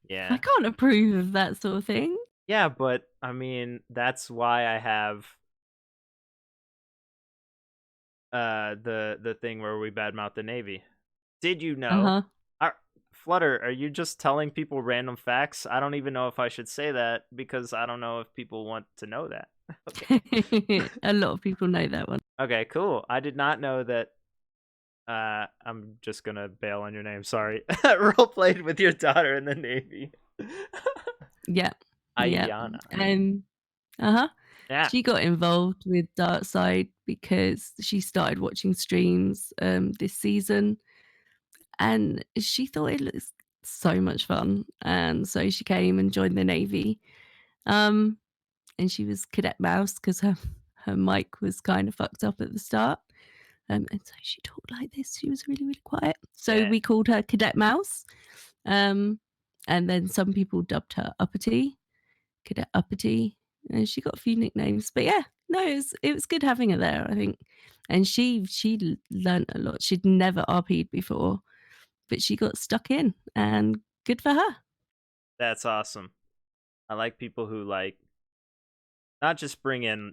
Yeah.
can't approve of that sort of thing.
Yeah, but I mean, that's why I have the thing where we badmouth the Navy. Did you know?
Uh-huh.
Are, Flutter, are you just telling people random facts? I don't even know if I should say that because I don't know if people want to know that. Okay.
A lot of people know that one.
Okay, cool. I did not know that. I'm just gonna bail on your name. Sorry. Role played with your daughter in the Navy.
Yeah. Yeah.
Ayianna.
And uh-huh.
Yeah.
She got involved with Darkside because she started watching streams this season and she thought it looks so much fun. And so she came and joined the Navy. Um, and she was Cadet Mouse because her mic was kind of fucked up at the start. And so she talked like this. She was really, really quiet. So
Yeah.
we called her Cadet Mouse. Um, and then some people dubbed her Uppity, Cadet Uppity. And she got a few nicknames. But yeah, no, it was good having her there, I think. And she learned a lot. She'd never RP'd before, but she got stuck in and good for her.
That's awesome. I like people who like not just bring in,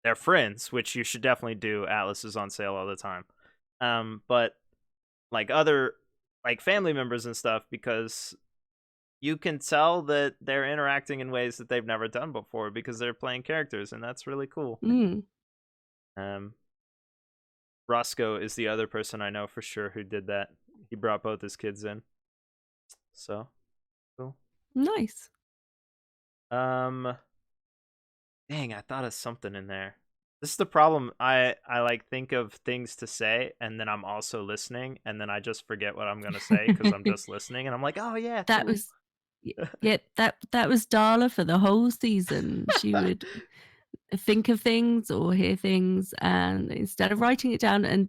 their friends, which you should definitely do. Atlas is on sale all the time. But like other like family members and stuff because you can tell that they're interacting in ways that they've never done before because they're playing characters, and that's really cool.
Mm,
Um, Roscoe is the other person I know for sure who did that. He brought both his kids in, so cool.
nice.
Um, Dang, I thought of something in there. This is the problem. I like think of things to say, and then I'm also listening, and then I just forget what I'm gonna say because I'm just listening, and I'm like, oh yeah,
That
cool.
was yeah, that was Darla for the whole season. She would think of things or hear things, and instead of writing it down, and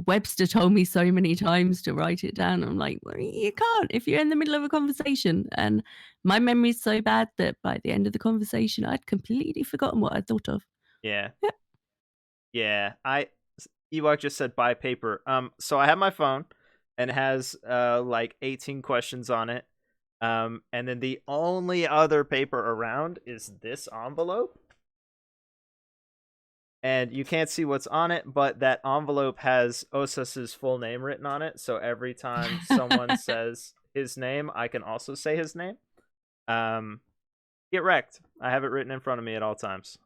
Webster told me so many times to write it down. I'm like, well, you can't if you're in the middle of a conversation. And my memory's so bad that by the end of the conversation, I'd completely forgotten what I thought of.
Yeah,
Yeah.
yeah. Ewok just said buy paper. So I have my phone, and it has like 18 questions on it. And then the only other paper around is this envelope. And you can't see what's on it, but that envelope has Osas's full name written on it. So every time someone says his name, I can also say his name. Um, get wrecked. I have it written in front of me at all times.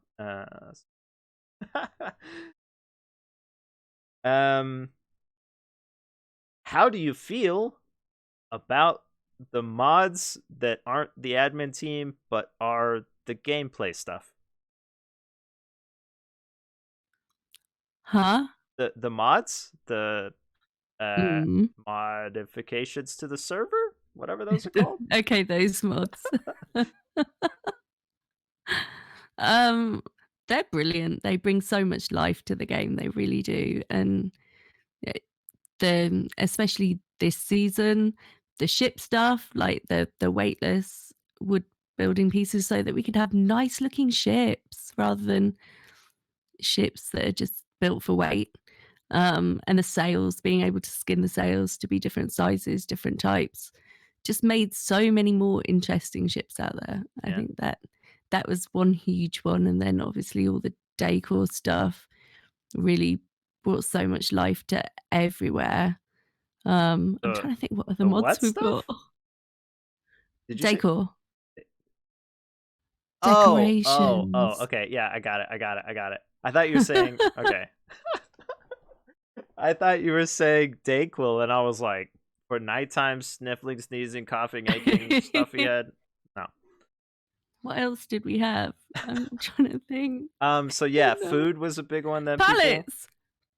um, how do you feel about the mods that aren't the admin team but are the gameplay stuff?
Huh?
The mods, the
Mm.
modifications to the server. whatever those are called.
Okay, those mods. They're brilliant. They bring so much life to the game. They really do. And especially this season, the ship stuff, like the weightless wood building pieces, so that we could have nice looking ships rather than ships that are just built for weight. And the sails, being able to skin the sails to be different sizes, different types, just made so many more interesting ships out there. I think that was one huge one. And then obviously all the decor stuff really brought so much life to everywhere. I'm trying to think what other
The
mods
what
we've
stuff?
got.
Did you say?
Decor.
Oh,
Decorations.
okay. Yeah, I got it. I thought you were saying okay. I thought you were saying Dayquil, and I was like, for nighttime sniffling, sneezing, coughing, aching, stuffy head. No.
What else did we have? I'm trying to think.
So yeah,
No.
food was a big one that people.
Pallets.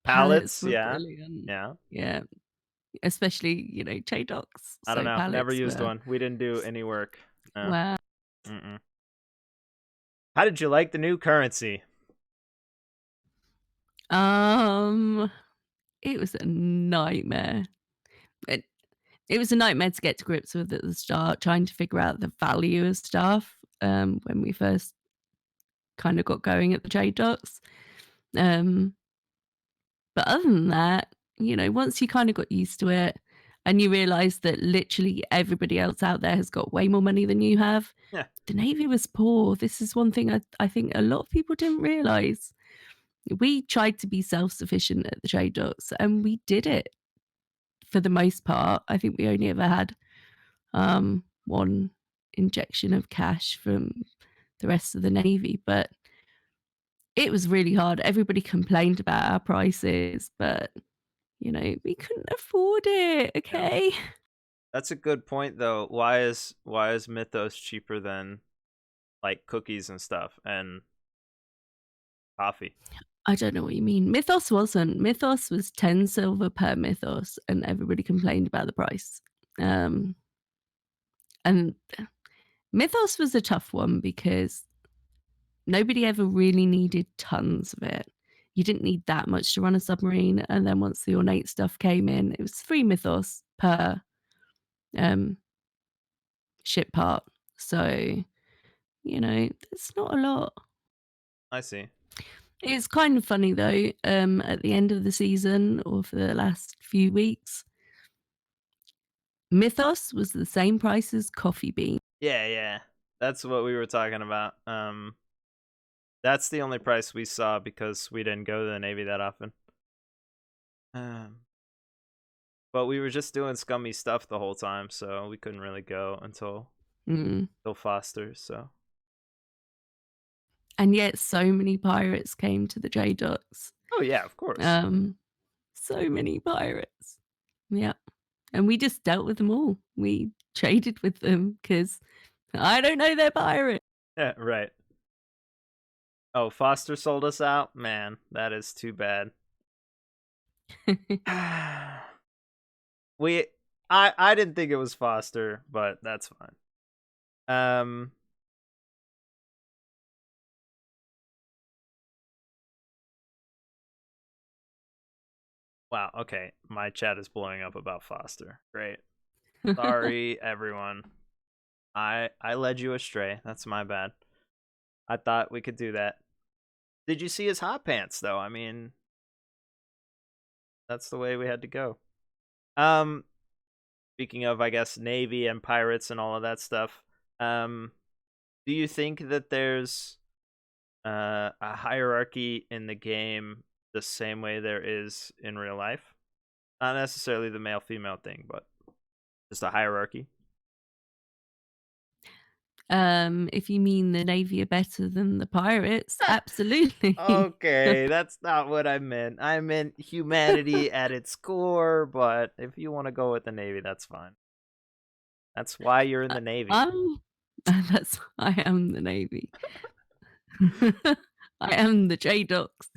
Pallets,
were
yeah.
brilliant.
Yeah.
Yeah. Especially, J-Docs.
I don't know. Never
Pallets
used
were...
one. We didn't do any work. No.
Wow.
Mm-mm. How did you like the new currency?
It was a nightmare. It was a nightmare to get to grips with at the start, trying to figure out the value of stuff when we first kind of got going at the trade docks. But other than that, once you kind of got used to it and you realize that literally everybody else out there has got way more money than you have,
Yeah.
the Navy was poor. This is one thing I think a lot of people didn't realize. We tried to be self-sufficient at the trade docks, and we did it for the most part. I think we only ever had one injection of cash from the rest of the Navy, but it was really hard. Everybody complained about our prices, but we couldn't afford it. Okay.
That's a good point, though. Why is Mythos cheaper than like cookies and stuff and coffee?
I don't know what you mean. Mythos wasn't. Mythos was 10 silver per Mythos, and everybody complained about the price. And Mythos was a tough one because nobody ever really needed tons of it. You didn't need that much to run a submarine. And then once the ornate stuff came in, it was 3 Mythos per ship part. So, it's not a lot.
I see.
It's kind of funny though, at the end of the season or for the last few weeks, Mythos was the same price as coffee bean.
Yeah. That's what we were talking about. That's the only price we saw because we didn't go to the Navy that often. But we were just doing scummy stuff the whole time, so we couldn't really go until Foster. So.
And yet, so many pirates came to the J docks.
Oh yeah, of course.
So many pirates. Yeah, and we just dealt with them all. We traded with them because I don't know they're pirates.
Yeah, right. Oh, Foster sold us out? Man, that is too bad. I didn't think it was Foster, but that's fine. Wow, okay. My chat is blowing up about Foster. Great. Sorry, everyone. I led you astray. That's my bad. I thought we could do that. Did you see his hot pants though? I mean, that's the way we had to go. Speaking of, I guess, Navy and pirates and all of that stuff, do you think that there's a hierarchy in the game the same way there is in real life? Not necessarily the male-female thing, but just a hierarchy.
If you mean the Navy are better than the pirates, absolutely.
Okay, that's not what I meant. I meant humanity at its core, but if you want to go with the Navy, that's fine. That's why you're in the Navy.
I am the Navy. I am the J-Docks.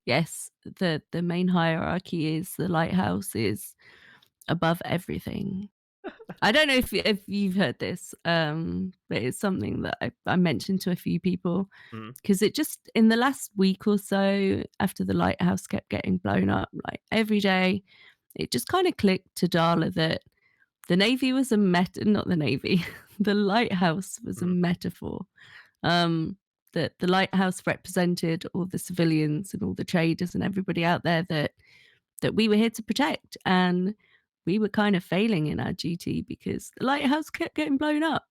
Yes, the main hierarchy is the lighthouse is above everything. I don't know if you've heard this, but it's something that I mentioned to a few people
Mhm.
because it just in the last week or so after the lighthouse kept getting blown up, like every day, it just kind of clicked to Darla that the Navy was a not the Navy, the lighthouse was a
Mhm.
metaphor. Um, that the lighthouse represented all the civilians and all the traders and everybody out there that we were here to protect. And we were kind of failing in our duty because the lighthouse kept getting blown up.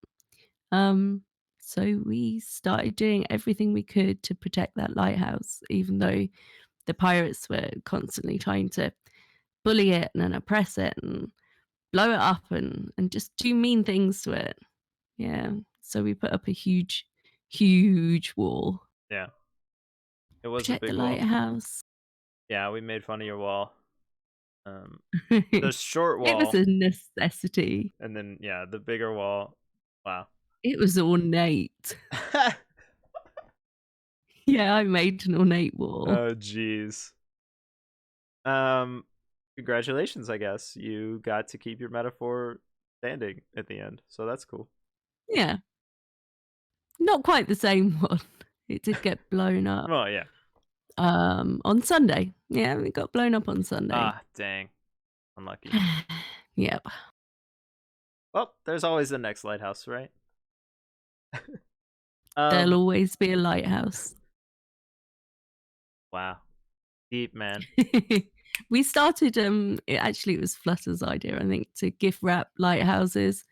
Um, so we started doing everything we could to protect that lighthouse, even though the pirates were constantly trying to bully it and oppress it and blow it up and just do mean things to it. Yeah. So we put up a huge, huge wall.
Yeah, it was a
Protect the
big wall.
lighthouse.
Yeah, we made fun of your wall. Um, the
It
short
was
wall,
a necessity.
and then yeah, the bigger wall. Wow.
It was ornate. Yeah, I made an ornate wall.
Oh jeez. Um, congratulations, I guess. You got to keep your metaphor standing at the end, so that's cool.
Yeah. Not quite the same one. It did get blown up
Well, yeah.
on Sunday. Yeah, it got blown up on Sunday.
Ah, dang. Unlucky.
Yep.
Well, there's always the next lighthouse, right?
There'll
Um,
always be a lighthouse.
wow. Deep, man.
We started it was Flutter's idea, I think, to gift wrap lighthouses.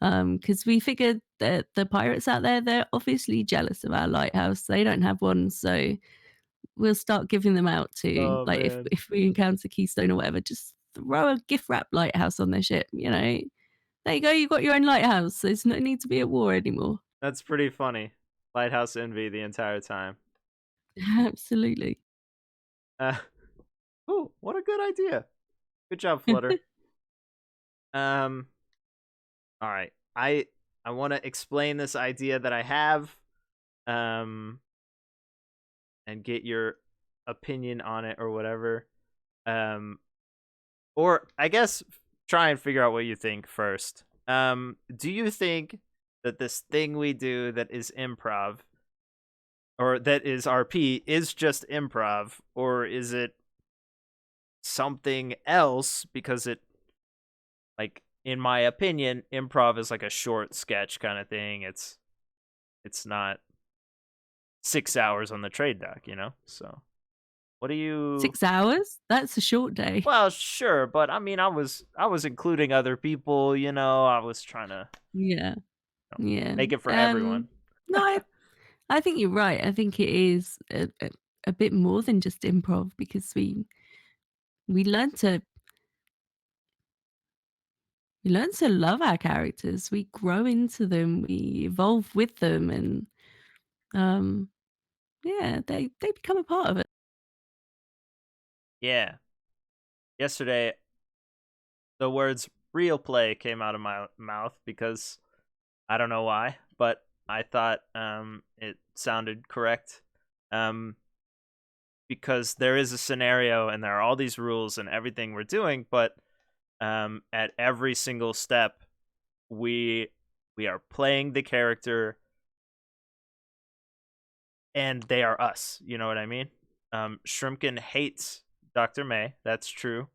Because we figured that the pirates out there, they're obviously jealous of our lighthouse. They don't have one, so we'll start giving them out to
Oh
like
man.
if we encounter Keystone or whatever, just throw a gift wrap lighthouse on their ship, you know. There you go, you got your own lighthouse. There's no need to be at war anymore.
That's pretty funny. Lighthouse envy the entire time.
Absolutely.
Uh, ooh, what a good idea. Good job, Flutter. Um, all right. I want to explain this idea that I have, um, and get your opinion on it or whatever. Um, or I guess try and figure out what you think first. Do you think that this thing we do that is improv or that is RP is just improv, or is it something else? Because it, like, in my opinion, improv is like a short sketch kind of thing. It's not 6 hours on the trade dock, you know. So what do you?
6 hours? That's a short day.
Well, sure, but I mean, I was including other people. You know, I was trying to
Yeah. Yeah.
make it for everyone.
No, I think you're right. I think it is a bit more than just improv because we learn to we learn to love our characters. We grow into them. We evolve with them, and um, yeah, they become a part of it.
Yeah. Yesterday, the words "real play" came out of my mouth because I don't know why, but I thought it sounded correct. Um, because there is a scenario and there are all these rules and everything we're doing, but at every single step, we are playing the character and they are us. You know what I mean? Shrimpkin hates Dr. May. That's true.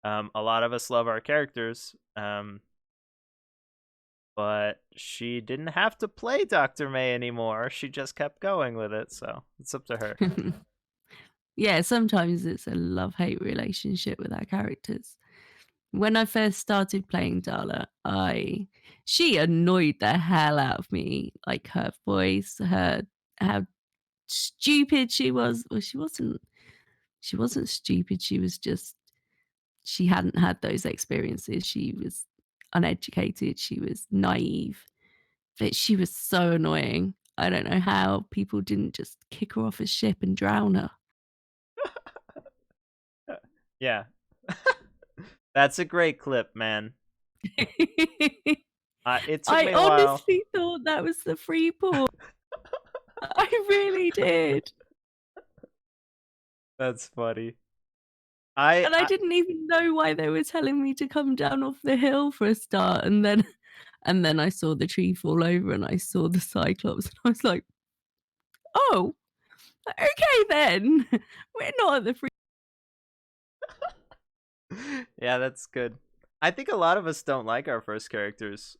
A lot of us love our characters. But she didn't have to play Dr. May anymore. She just kept going with it, so it's up to her.
Yeah, sometimes it's a love-hate relationship with our characters. When I first started playing Darla, she annoyed the hell out of me. Like her voice, her how stupid she was. Well, she wasn't stupid. She was just she hadn't had those experiences. She was uneducated. She was naive. But she was so annoying. I don't know how people didn't just kick her off a ship and drown her.
Yeah. That's a great clip, man. It took
I
me a while.
honestly thought that was the free port. I really did.
That's funny. I,
And I
I
didn't even know why they were telling me to come down off the hill for a start, and then and then I saw the tree fall over and I saw the Cyclops, and I was like, "Oh, okay then. We're not at the free."
yeah, that's good. I think a lot of us don't like our first characters.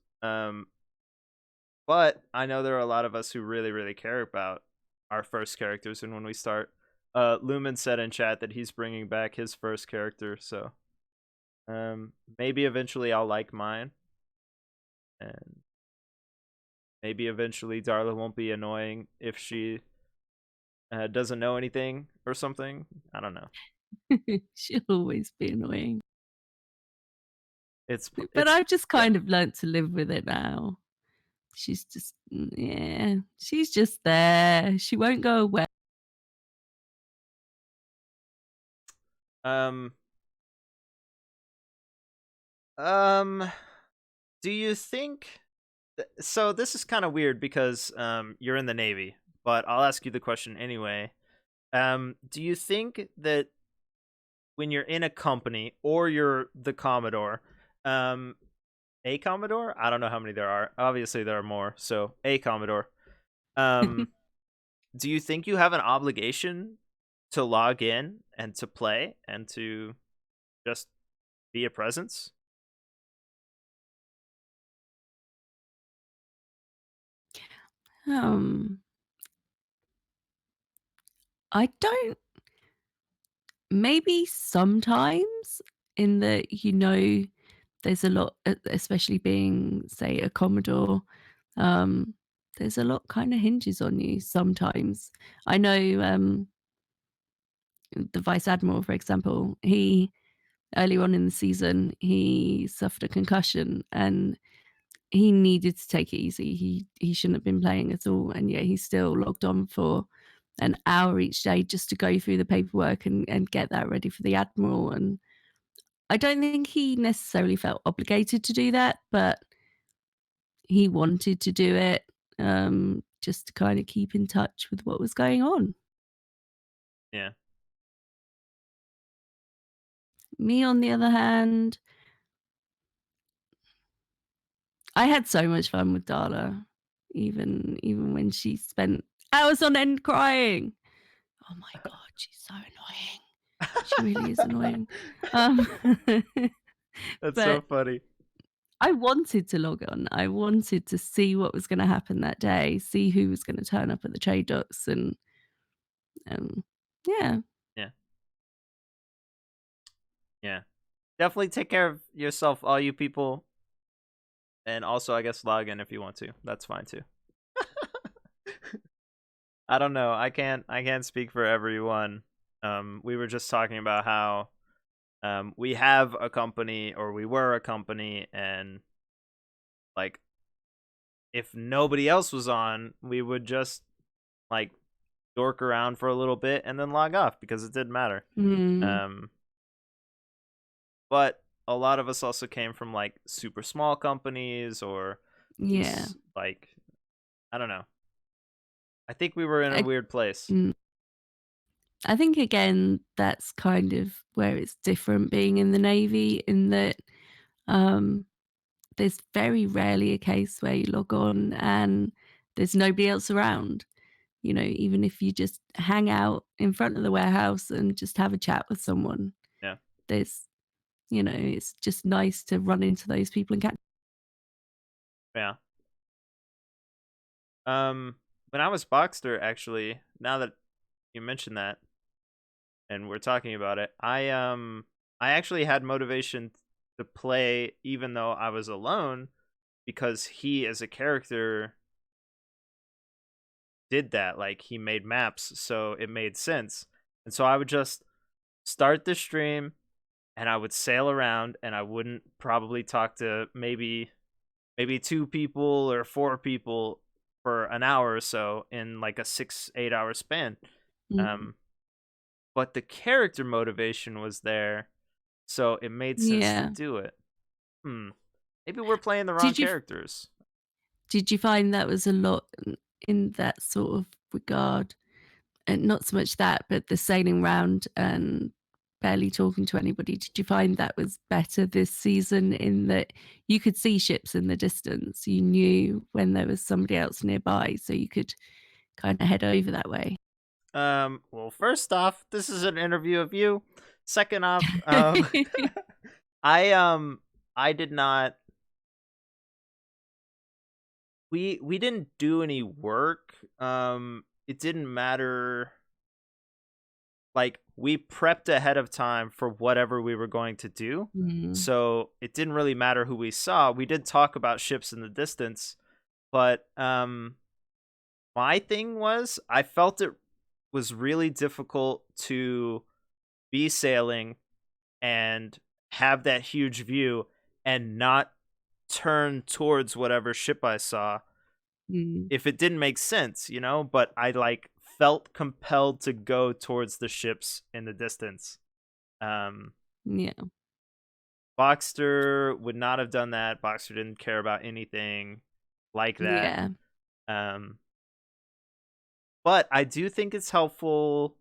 But I know there are a lot of us who really, really care about our first characters, and when we start, Lumen said in chat that he's bringing back his first character, so maybe eventually I'll like mine, and maybe eventually Darla won't be annoying if she doesn't know anything or something. I don't know.
She'll always be annoying.
It's
But
it's
I've just
yeah.
kind of learnt to live with it now. She's just yeah, she's just there. She won't go away.
Um um. Do you think? So this is kind of weird because you're in the Navy, but I'll ask you the question anyway. Do you think that when you're in a company or you're the Commodore, um, a Commodore? I don't know how many there are. Obviously, there are more. So a Commodore. Um, do you think you have an obligation to log in and to play and to just be a presence?
Um, I don't. Maybe sometimes in that there's a lot, especially being say a Commodore. Um, there's a lot kind of hinges on you sometimes. I know the Vice Admiral, for example, he early on in the season he suffered a concussion and he needed to take it easy. He shouldn't have been playing at all, and yet he still logged on for an hour each day just to go through the paperwork and get that ready for the Admiral. And I don't think he necessarily felt obligated to do that, but he wanted to do it just to kind of keep in touch with what was going on.
Yeah.
Me, on the other hand, I had so much fun with Darla, even when she spent hours on end crying. Oh my god, she's so annoying. She really is annoying. Um,
That's so
but
funny.
I wanted to log on. I wanted to see what was going to happen that day, see who was going to turn up at the trade docks, and um, yeah,
Yeah. Yeah. Definitely take care of yourself, all you people. And also, I guess, log in if you want to. That's fine too. I don't know. I can't speak for everyone. We were just talking about how we have a company or we were a company, and like if nobody else was on, we would just like dork around for a little bit and then log off because it didn't matter.
mm,
Um, but a lot of us also came from like super small companies or
yeah.
just like I don't know. I think we were in a
I,
weird place.
mm, I think again that's kind of where it's different being in the Navy in that um, there's very rarely a case where you log on and there's nobody else around. Even if you just hang out in front of the warehouse and just have a chat with someone,
Yeah.
there's, it's just nice to run into those people and catch.
Yeah. When I was Boxster, actually, now that you mentioned that and we're talking about it, I actually had motivation to play even though I was alone because he as a character did that. Like he made maps, so it made sense. And so I would just start the stream and I would sail around and I wouldn't probably talk to maybe two people or four people for an hour or so in like a 6-8 hour span.
Mm,
Um, but the character motivation was there, so it made sense to
yeah.
do it. Hmm. Maybe we're playing the wrong
Did you
characters.
did you find that was a lot in that sort of regard? And not so much that, but the sailing round and barely talking to anybody. Did you find that was better this season in that you could see ships in the distance? You knew when there was somebody else nearby, so you could kind of head over that way.
Well, first off, this is an interview of you. Second off, I I did not we didn't do any work. It didn't matter, like we prepped ahead of time for whatever we were going to do.
Mm,
So it didn't really matter who we saw. We did talk about ships in the distance, but my thing was I felt it was really difficult to be sailing and have that huge view and not turn towards whatever ship I saw
mm,
if it didn't make sense, you know? But I like felt compelled to go towards the ships in the distance. Um
yeah,
Boxster would not have done that. Boxster didn't care about anything like that.
yeah,
Um but I do think it's helpful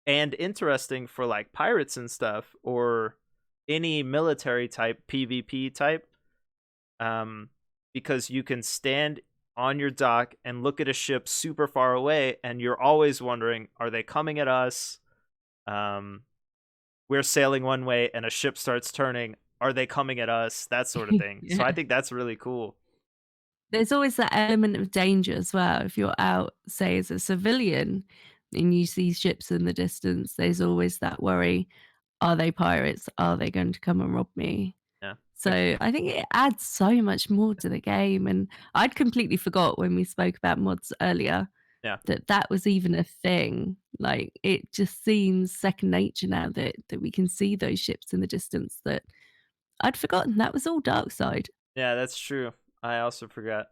and interesting for like pirates and stuff or any military type PvP type, um because you can stand on your dock and look at a ship super far away and you're always wondering, are they coming at us? um we're sailing one way and a ship starts turning, are they coming at us? That sort of thing. So I
yeah.
think that's really cool.
There's always that element of danger as well. If you're out, say, as a civilian and you see ships in the distance, there's always that worry. Are they pirates? Are they going to come and rob me?
Yeah.
So I think it adds so much more to the game. And I'd completely forgot when we spoke about mods earlier
Yeah.
that that was even a thing. Like it just seems second nature now that we can see those ships in the distance that I'd forgotten that was all dark side.
Yeah, that's true. I also forgot.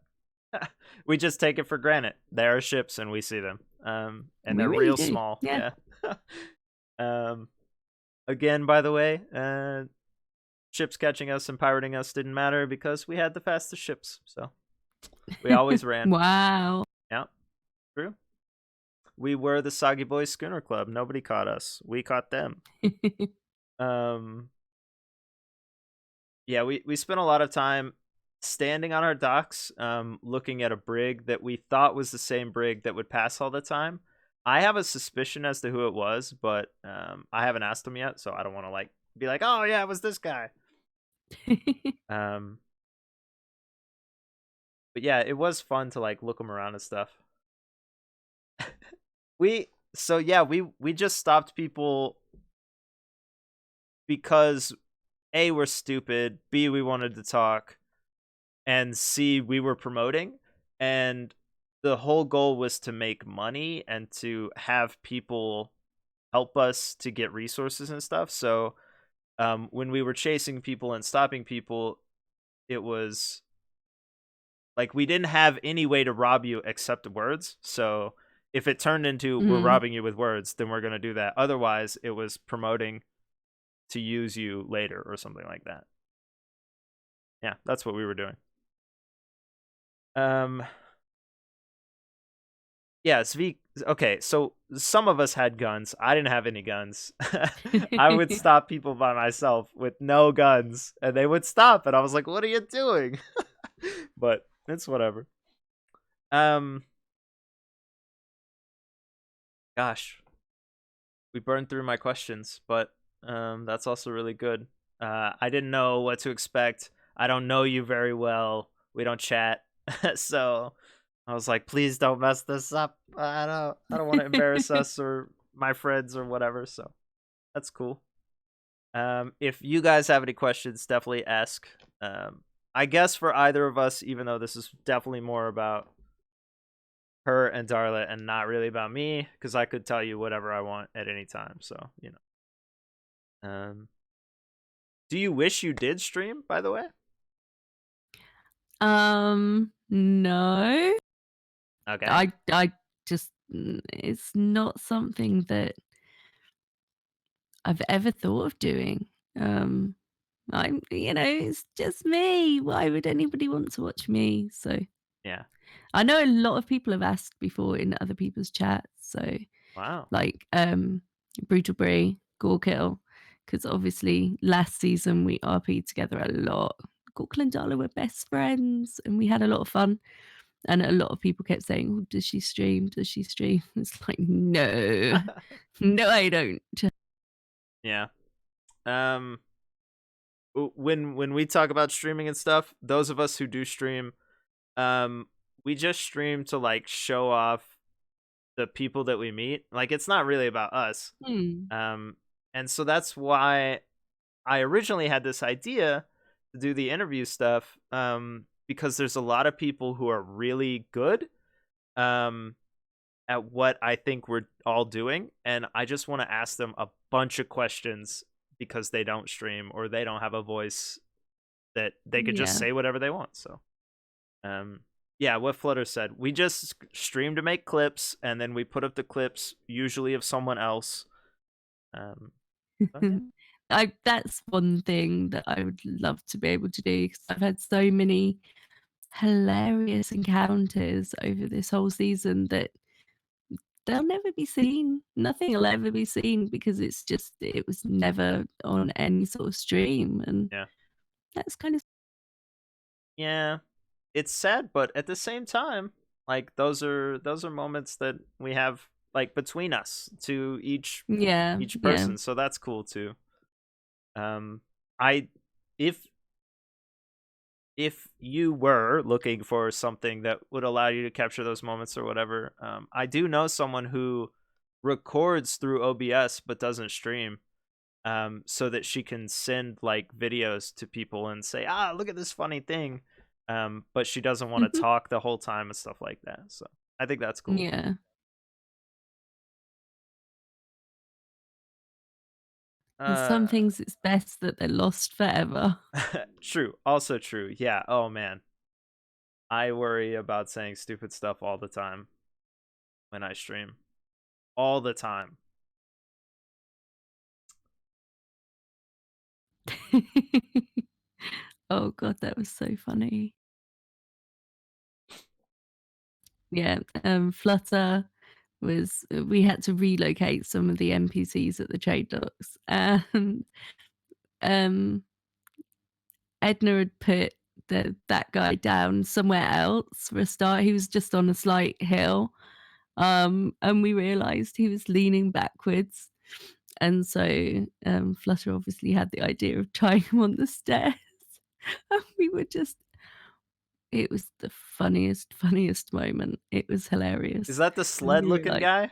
We just take it for granted. There are ships and we see them. And
We
they're
really
real
do.
small.
Yeah.
Yeah. um Again, by the way, ships catching us and pirating us didn't matter because we had the fastest ships. So we always ran.
Wow.
Yeah, true. We were the Soggy Boys Schooner Club. Nobody caught us. We caught them. Um yeah, we spent a lot of time standing on our docks, looking at a brig that we thought was the same brig that would pass all the time. I have a suspicion as to who it was, but I haven't asked him yet, so I don't want to like be like, oh yeah, it was this guy. Um, but yeah, it was fun to like look him around and stuff. We just stopped people because A, we're stupid, B, we wanted to talk, and C, we were promoting, and the whole goal was to make money and to have people help us to get resources and stuff. So when we were chasing people and stopping people, it was like we didn't have any way to rob you except words. So if it turned into we're
Mm.
robbing you with words, then we're going to do that. Otherwise, it was promoting to use you later or something like that. Yeah, that's what we were doing. Um Yeah, okay, so some of us had guns. I didn't have any guns. I would stop people by myself with no guns, and they would stop, and I was like, "What are you doing?" But it's whatever. Um, Gosh, we burned through my questions, but that's also really good. I didn't know what to expect. I don't know you very well. We don't chat, so I was like, please don't mess this up. I don't want to embarrass us or my friends or whatever. So that's cool. If you guys have any questions, definitely ask. I guess for either of us, even though this is definitely more about her and Darla and not really about me, because I could tell you whatever I want at any time. So you know. Do you wish you did stream? By the way.
No.
Okay.
I just it's not something that I've ever thought of doing. Um, it's just me. Why would anybody want to watch me? So
Yeah.
I know a lot of people have asked before in other people's chats. So
Wow.
like Brutal Brie, Gore Kill, because obviously last season we RP'd together a lot. Gorkle and Darla were best friends and we had a lot of fun. And a lot of people kept saying, "Oh, does she stream? Does she stream?" It's like, no, no, I don't.
Yeah. When we talk about streaming and stuff, those of us who do stream, we just stream to like show off the people that we meet. Like it's not really about us.
Hmm.
And so that's why I originally had this idea to do the interview stuff, because there's a lot of people who are really good um, at what I think we're all doing, and I just want to ask them a bunch of questions because they don't stream or they don't have a voice that they could just
Yeah.
say whatever they want. So, yeah, what Flutter said, we just stream to make clips, and then we put up the clips usually of someone else. So, yeah.
That's one thing that I would love to be able to do because I've had so many hilarious encounters over this whole season that they'll never be seen. Nothing will ever be seen because it was never on any sort of stream, and
Yeah.
that's kind of
Yeah, it's sad, but at the same time, like those are moments that we have like between us to
yeah,
each
yeah.
person, so that's cool too. Um, I if if you were looking for something that would allow you to capture those moments or whatever, I do know someone who records through OBS but doesn't stream, so that she can send like videos to people and say, "Ah, look at this funny thing," but she doesn't want to
Mhm.
talk the whole time and stuff like that. So I think that's cool.
Yeah. There's some
Uh,
things it's best that they're lost forever.
true. Also true. Yeah. Oh man, I worry about saying stupid stuff all the time when I stream. All the time.
Oh god, that was so funny. Yeah, Flutter was we had to relocate some of the NPCs at the trade docks, and um, Edna had put that guy down somewhere else for a start. He was just on a slight hill, and we realised he was leaning backwards, and so Flutter obviously had the idea of trying him on the stairs, and we were just it was the funniest moment. It was
Is
hilarious.
that the
And
sled
we were
looking
like,
guy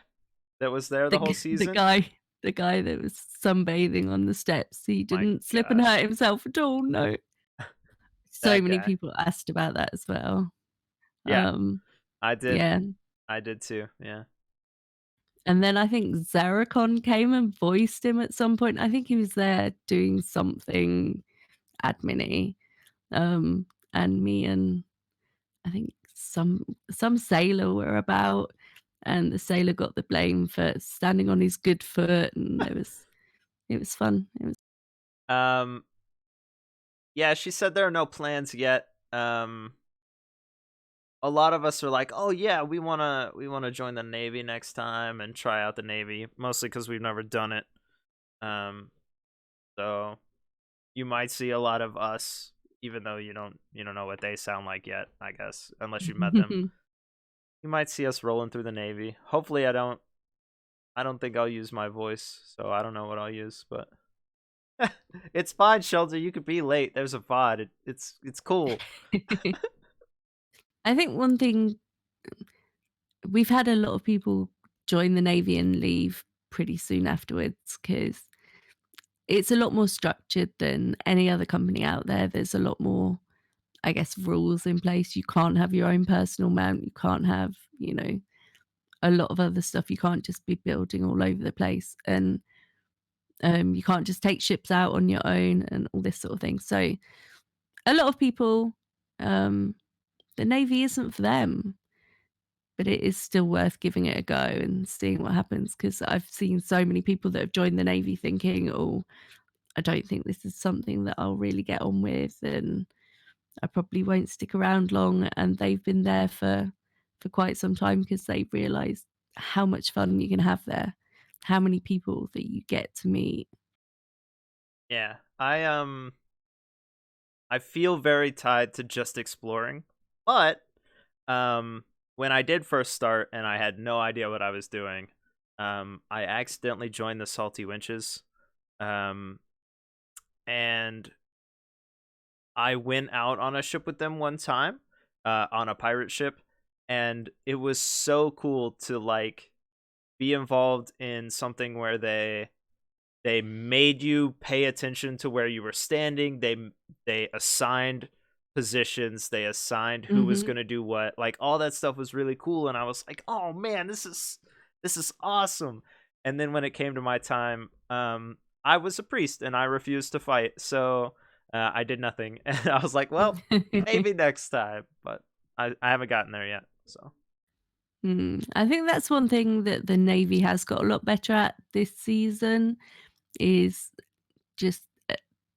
that was there the whole
the
season?
guy the guy that was sunbathing on the steps, he
My
didn't slip and
God,
hurt himself at all, no. So
that
many
guy.
people asked about that as well.
Yeah,
Um,
I did.
yeah.
I did too. Yeah.
And then I think Zaracon came and voiced him at some point. I think he was there doing something admin-y. And me and I think some sailor were about, and the sailor got the blame for standing on his good foot, and it was fun. It was
Um. Yeah, she said there are no plans yet. A lot of us are like, "Oh yeah, we wanna join the Navy next time and try out the Navy," mostly because we've never done it. Um, so you might see a lot of us, even though you don't know what they sound like yet. I guess unless you met them, you might see us rolling through the Navy. Hopefully, I don't. I don't think I'll use my voice, so I don't know what I'll use, but it's fine, Shelter. You could be late. There's a VOD. It's cool.
I think one thing we've had a lot of people join the Navy and leave pretty soon afterwards because it's a lot more structured than any other company out there. There's a lot more, I guess, rules in place. You can't have your own personal mount. You can't have, a lot of other stuff. You can't just be building all over the place. And you can't just take ships out on your own and all this sort of thing. So a lot of people, um, the Navy isn't for them, but it is still worth giving it a go and seeing what happens. Because I've seen so many people that have joined the Navy thinking, oh, I don't think this is something that I'll really get on with, and I probably won't stick around long. And they've been there for quite some time because they've realised how much fun you can have there, how many people that you get to meet.
Yeah. I feel very tied to just exploring. But when I did first start and I had no idea what I was doing, I accidentally joined the Salty Winches. Um and I went out on a ship with them one time, on a pirate ship, and it was so cool to like be involved in something where they made you pay attention to where you were standing. They assigned positions, they assigned who was
Hmm.
going to do what. Like all that stuff was really cool and I was like, "Oh man, this is awesome." And then when it came to my time, I was a priest and I refused to fight. So, I did nothing. And I was like, "Well, maybe next time." But I haven't gotten there yet. So,
I think that's one thing that the Navy has got a lot better at this season is just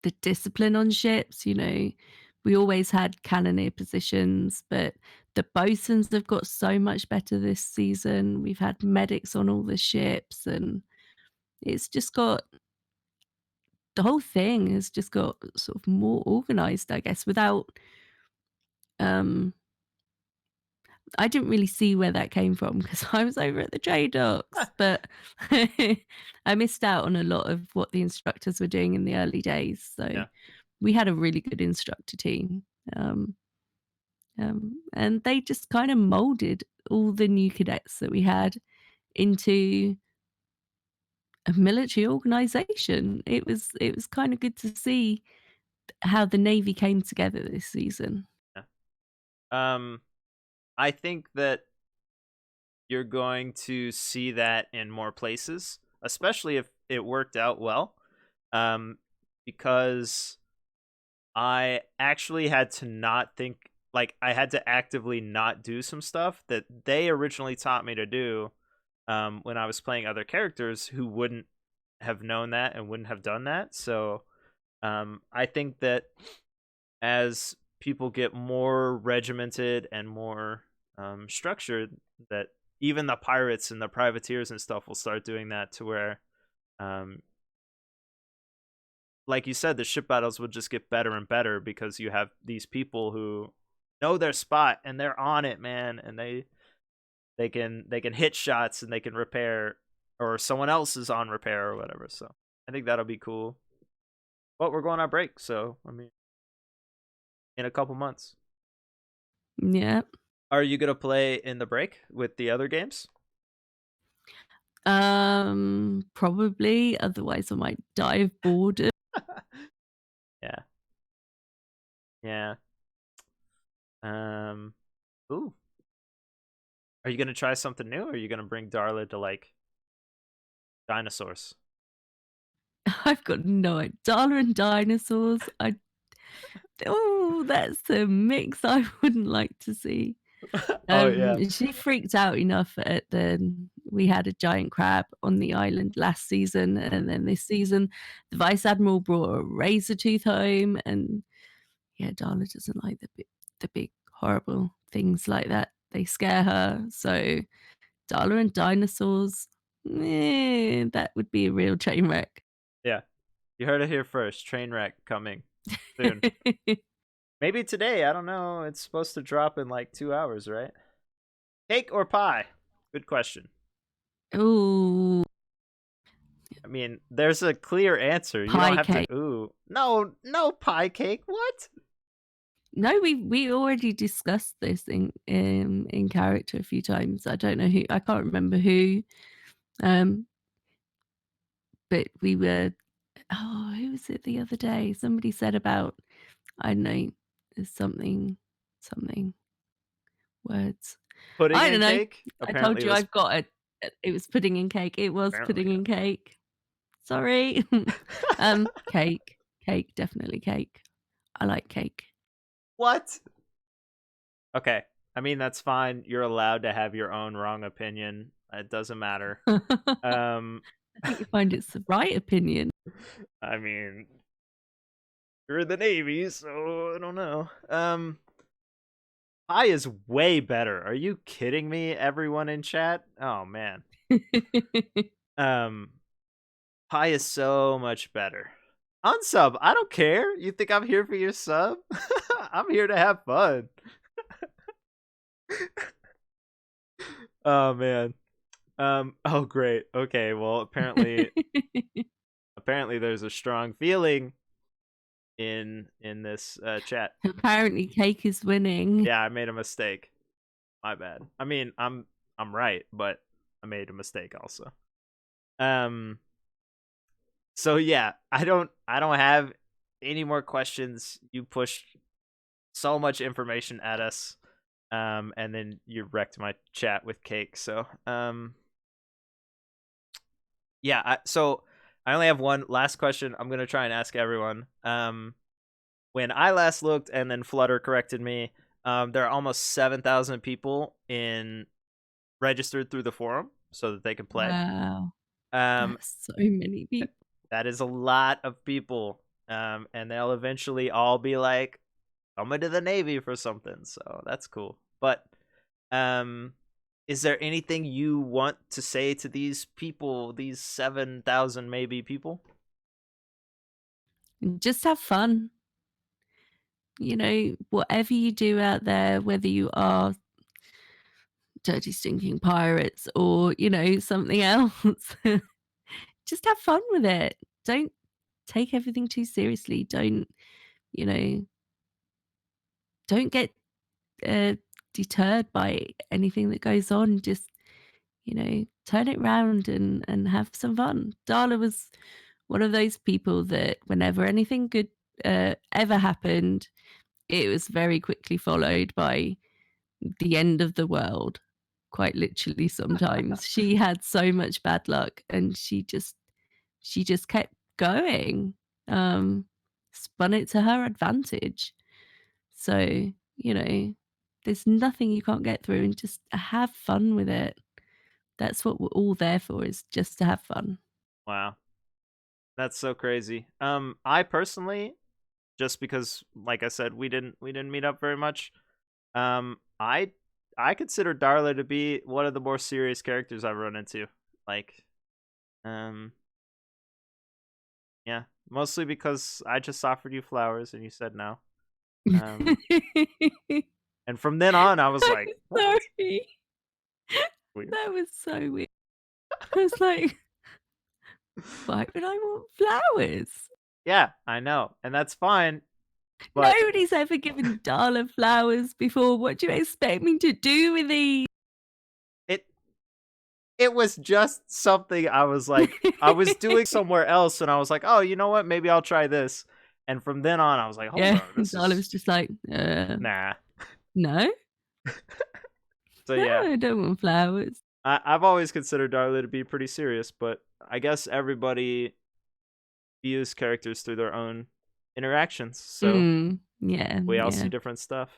the discipline on ships. You know, we always had cannoneer positions, but the bosuns have got so much better this season. We've had medics on all the ships, and it's just got the whole thing has just got sort of more organized, I guess, without um I didn't really see where that came from because I was over at the trade docks, but I missed out on a lot of what the instructors were doing in the early days. So
yeah.
we had a really good instructor team. Um, and they just kind of molded all the new cadets that we had into a military organization. It was kind of good to see how the Navy came together this season.
Yeah. Um I think that you're going to see that in more places, especially if it worked out well. Um, because I actually had to not think, like, I had to actively not do some stuff that they originally taught me to do, when I was playing other characters who wouldn't have known that and wouldn't have done that. So, I think that as people get more regimented and more, structured, that even the pirates and the privateers and stuff will start doing that to where, um, like you said, the ship battles will just get better and better because you have these people who know their spot and they're on it, man, and they can hit shots and they can repair, or someone else is on repair or whatever. So I think that'll be cool. But we're going on break, so I mean, in a couple months.
Yeah.
Are you gonna play in the break with the other games?
Probably. Otherwise, I might die of boredom.
Yeah, yeah. Um, ooh, are you gonna try something new? Or are you gonna bring Darla to like dinosaurs?
I've got no idea. Darla and dinosaurs. Oh, that's a mix I wouldn't like to see.
Oh yeah.
She freaked out enough at the we had a giant crab on the island last season,
Mhm.
and then this season, the vice admiral brought a razor tooth home, and yeah, Darla doesn't like the big horrible things like that. They scare her. So Darla and dinosaurs, that would be a real train wreck.
Yeah. You heard it here first. Train wreck coming soon. Maybe today. I don't know. It's supposed to drop in like 2 hours, right? Cake or pie? Good question.
Ooh,
I mean, there's a clear answer. You don't
pie
have to.
cake.
Ooh, no, no pie cake. What?
No, we already discussed this in character a few times. I don't know who. I can't remember who. Um, but we were. Oh, who was it the other day? Somebody said about I don't know. There's something words.
Pudding
I don't
and
know.
cake?
I told
Apparently, it
you
was.
I've got a. It was pudding and cake. It was
Apparently,
pudding and cake. Sorry. Cake, cake, definitely cake. I like cake.
What? Okay. I mean, that's fine. You're allowed to have your own wrong opinion. It doesn't matter.
I
Um,
think you find it's the right opinion.
I mean, you're in the Navy, so I don't know. Pie is way better. Are you kidding me, everyone in chat? Oh man. Um, Pie is so much better. Unsub. I don't care. You think I'm here for your sub? I'm here to have fun. Oh man. Oh great. Okay, well apparently there's a strong feeling in this chat.
Apparently, Cake is winning.
Yeah, I made a mistake. My bad. I mean, I'm right, but I made a mistake also. So yeah, I don't have any more questions. You pushed so much information at us. And then you wrecked my chat with Cake. So yeah, so I only have one last question I'm gonna try and ask everyone. When I last looked, and then Flutter corrected me, there are almost 7,000 people registered through the forum so that they can play.
Wow.
Um,
That's so many people.
that is a lot of people. And they'll eventually all be like, I'm into the Navy for something, so that's cool. But is there anything you want to say to these people, these 7,000 maybe people?
Just have fun. You know, whatever you do out there, whether you are dirty, stinking pirates or, you know, something else, just have fun with it. Don't take everything too seriously. Don't, you know, don't get uh, deterred by anything that goes on. Just, you know, turn it round and have some fun. Darla was one of those people that whenever anything good ever happened, it was very quickly followed by the end of the world. Quite literally, sometimes she had so much bad luck, and she just kept going. Um, Spun it to her advantage. So, you know, there's nothing you can't get through, and just have fun with it. That's what we're all there for, is just to have fun.
Wow. That's so crazy. I personally, just because like I said, we didn't meet up very much. I consider Darla to be one of the more serious characters I've run into. Like, um, yeah, mostly because I just offered you flowers and you said no. Um, and from then on, I was like, what?
Sorry.
Weird.
That was so weird. I was like, why would I want flowers?
Yeah, I know, and that's fine. But
Nobody's ever given Darla flowers before. What do you expect me to do with these?
it was just something I was like, I was doing somewhere else, and I was like, oh, you know what? Maybe I'll try this. And from then on, I was like, hold
Yeah,
on, this
Darla
is
was just like,
nah.
no,
So
no,
yeah,
I don't want flowers.
I've always considered Darla to be pretty serious, but I guess everybody views characters through their own interactions, so
Yeah,
we all see
yeah.
different stuff.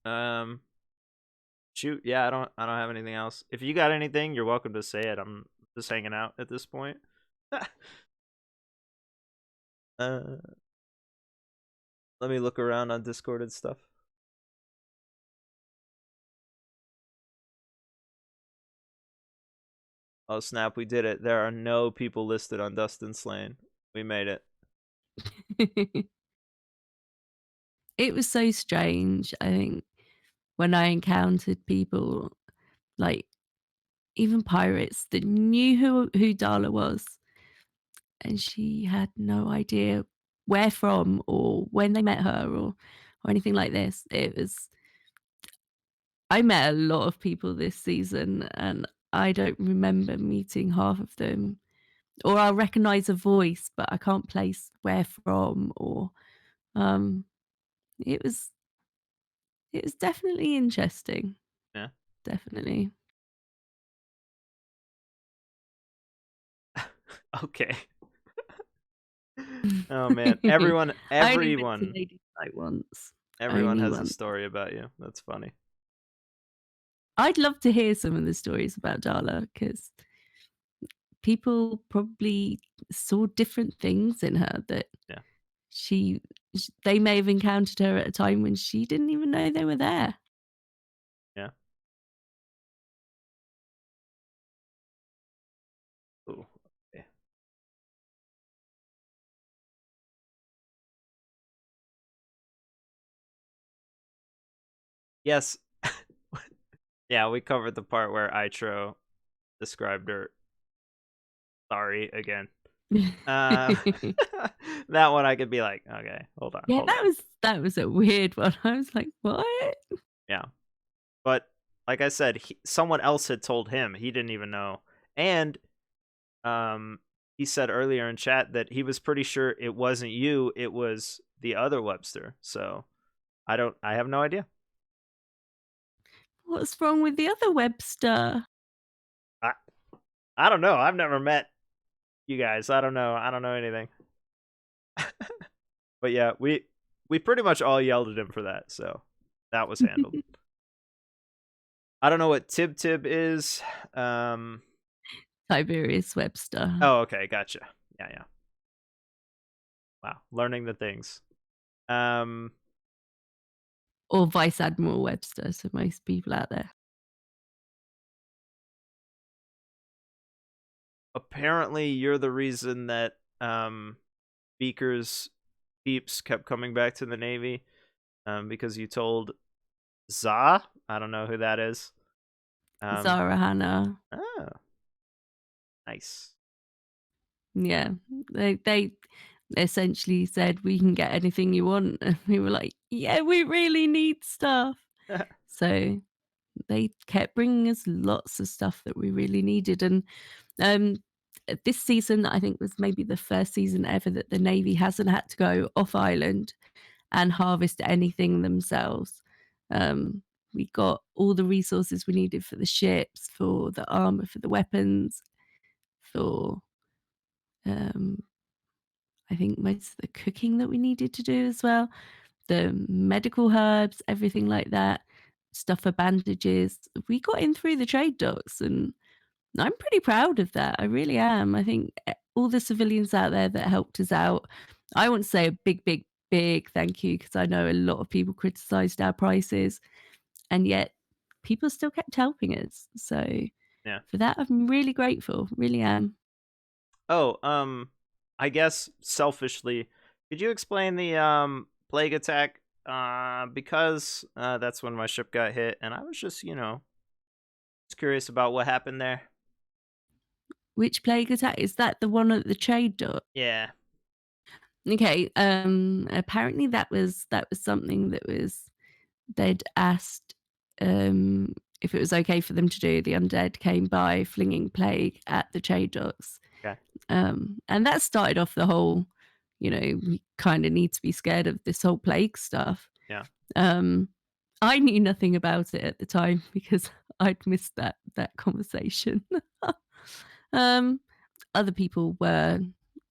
Um, shoot, yeah, I don't have anything else. If you got anything, you're welcome to say it. I'm just hanging out at this point. uh, let me look around on Discord and stuff. Oh snap, we did it. There are no people listed on Dustin Slain. We made it.
It was so strange, I think, when I encountered people like even pirates that knew who Darla was, and she had no idea where from or when they met her or anything like this. It was I met a lot of people this season, and I don't remember meeting half of them. Or I'll recognize a voice, but I can't place where from or um it was definitely interesting.
Yeah.
Definitely.
Okay. Oh man, everyone,
I only went to
everyone,
Ladies Night once.
everyone
Only
has a
once.
story about you. That's funny.
I'd love to hear some of the stories about Darla, because people probably saw different things in her that
Yeah.
she they may have encountered her at a time when she didn't even know they were there.
Yeah. Ooh. Okay. Yes. Yeah, we covered the part where Itro described her. Sorry again. Uh, that one I could be like, okay, hold on,
Yeah,
hold on.
that was a weird one. I was like, "What?"
Yeah, but like I said, someone else had told him. He didn't even know, and he said earlier in chat that he was pretty sure it wasn't you. It was the other Webster. So I don't. I have no idea.
What's wrong with the other Webster?
I I don't know. I've never met you guys. I don't know. I don't know anything. But yeah, we pretty much all yelled at him for that. So that was handled. I don't know what Tib Tib is.
Tiberius Webster.
Oh, okay, gotcha. Yeah, yeah. Wow, learning the things. Um,
Or Vice Admiral Webster, so most people out there.
apparently you're the reason that Beaker's peeps kept coming back to the Navy. Because you told Za. I don't know who that is.
Zara Hannah.
Oh, nice.
Yeah. They essentially said, "We can get anything you want." And we were like, "Yeah, we really need stuff." So they kept bringing us lots of stuff that we really needed. And um, this season, I think, was maybe the first season ever that the Navy hasn't had to go off island and harvest anything themselves. Um, we got all the resources we needed for the ships, for the armor, for the weapons, for um, I think most of the cooking that we needed to do as well, the medical herbs, everything like that, stuff for bandages. We got in through the trade docks, and I'm pretty proud of that. I really am. I think all the civilians out there that helped us out, I want to say a big, big, big thank you, because I know a lot of people criticized our prices, and yet people still kept helping us. So
Yeah.
for that, I'm really grateful. Really am.
Oh, I guess selfishly, could you explain the plague attack? Because that's when my ship got hit, and I was just just curious about what happened there.
Which plague attack? Is that the one at the trade dock?
Yeah.
Okay. Apparently that was something that was they'd asked if it was okay for them to do. The undead came by flinging plague at the trade docks.
Okay.
And that started off the whole, we kind of need to be scared of this whole plague stuff.
Yeah.
Um, I knew nothing about it at the time because I'd missed that conversation. um, Other people were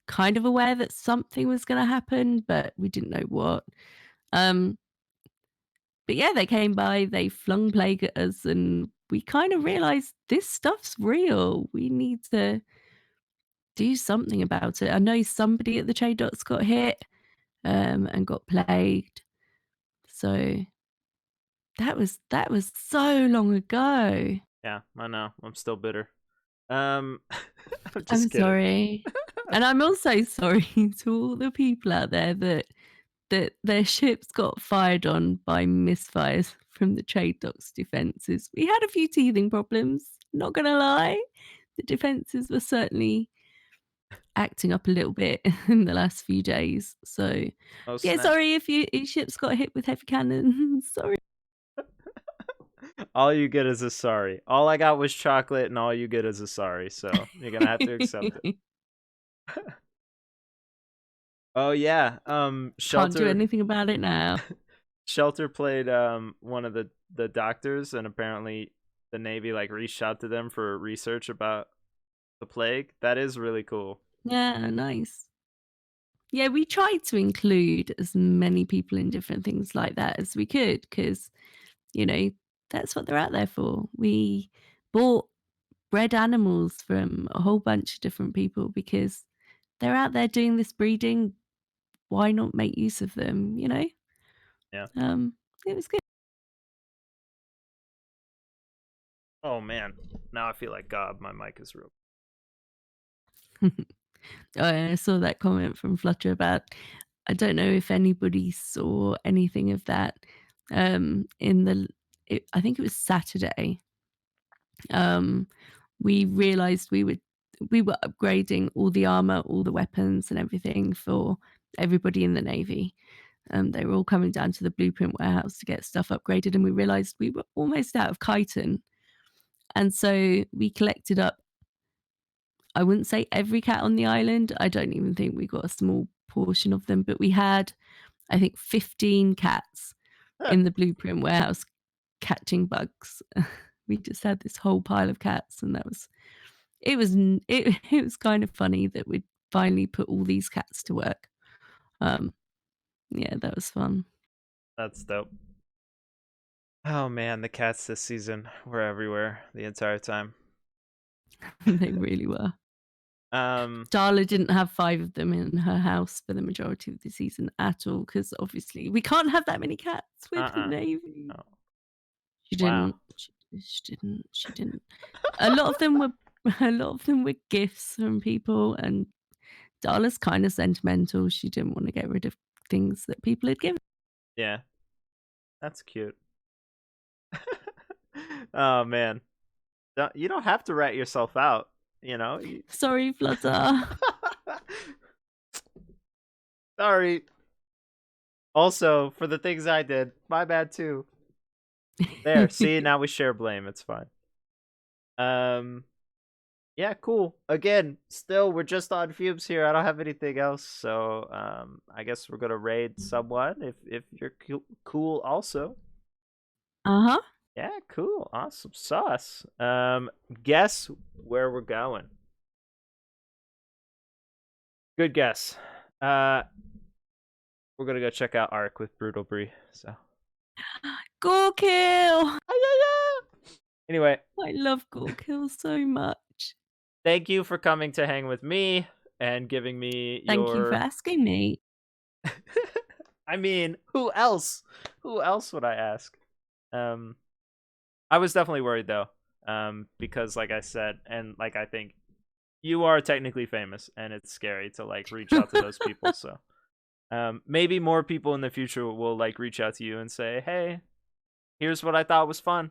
kind of aware that something was going to happen, but we didn't know what. Um, but yeah, they came by, they flung plague at us, and we kind of realized this stuff's real. We need to do something about it. I know somebody at the trade docks got hit and got plagued. So that was so long ago.
Yeah, I know. I'm still bitter. I'm
I'm
just kidding.
sorry. And I'm also sorry to all the people out there that their ships got fired on by misfires from the trade docks defenses. We had a few teething problems, not gonna lie. The defenses were certainly acting up a little bit in the last few days. So
Oh
yeah,
snap.
sorry if your ships got hit with heavy cannon. Sorry.
All you get is a sorry. All I got was chocolate, and all you get is a sorry. So you're gonna have to accept it. Oh yeah.
Can't do
Shelter
anything about it now.
Shelter played one of the doctors, and apparently the Navy like reached out to them for research about the plague. That is really cool.
Yeah, nice. Yeah, we tried to include as many people in different things like that as we could because, you know, that's what they're out there for. We bought bred animals from a whole bunch of different people because they're out there doing this breeding. Why not make use of them, you know?
Yeah.
Um, it was good.
Oh man. Now I feel like God. My mic is real.
I saw that comment from Flutter about I don't know if anybody saw anything of that in the I think it was Saturday, we realized we were upgrading all the armor, all the weapons and everything for everybody in the Navy. They were all coming down to the blueprint warehouse to get stuff upgraded, and we realized we were almost out of chitin. And so we collected up, I wouldn't say every cat on the island. I don't even think we got a small portion of them, but we had, I think, 15 cats in the blueprint warehouse catching bugs. We just had this whole pile of cats, and it was kind of funny that we'd finally put all these cats to work. Yeah, that was fun.
That's dope. Oh man, the cats this season were everywhere the entire time.
They really were. Darla didn't have 5 of them in her house for the majority of the season at all, because obviously we can't have that many cats with the Navy.
Oh.
She
Wow.
didn't. She didn't. A lot of them were gifts from people, and Darla's kind of sentimental. She didn't want to get rid of things that people had given.
Yeah. That's cute. Oh man. You don't have to rat yourself out, you know?
Sorry, Flutter.
Sorry. Also, for the things I did, my bad too. There, see, now we share blame. It's fine. Yeah, cool. Again, still, we're just on fumes here. I don't have anything else, so I guess we're gonna raid someone if you're cool also.
Uh-huh.
Yeah, cool. Awesome sauce. Guess where we're going. Good guess. We're gonna go check out Ark with Brutal Brie. So
Gore kill.
anyway,
I love gore kill so much.
thank you for coming to hang with me and giving me
Thank you for asking me.
I mean, who else? Who else would I ask? I was definitely worried though, because like I said, and like I think you are technically famous, and it's scary to like reach out to those people. So maybe more people in the future will like reach out to you and say, "Hey, here's what I thought was fun.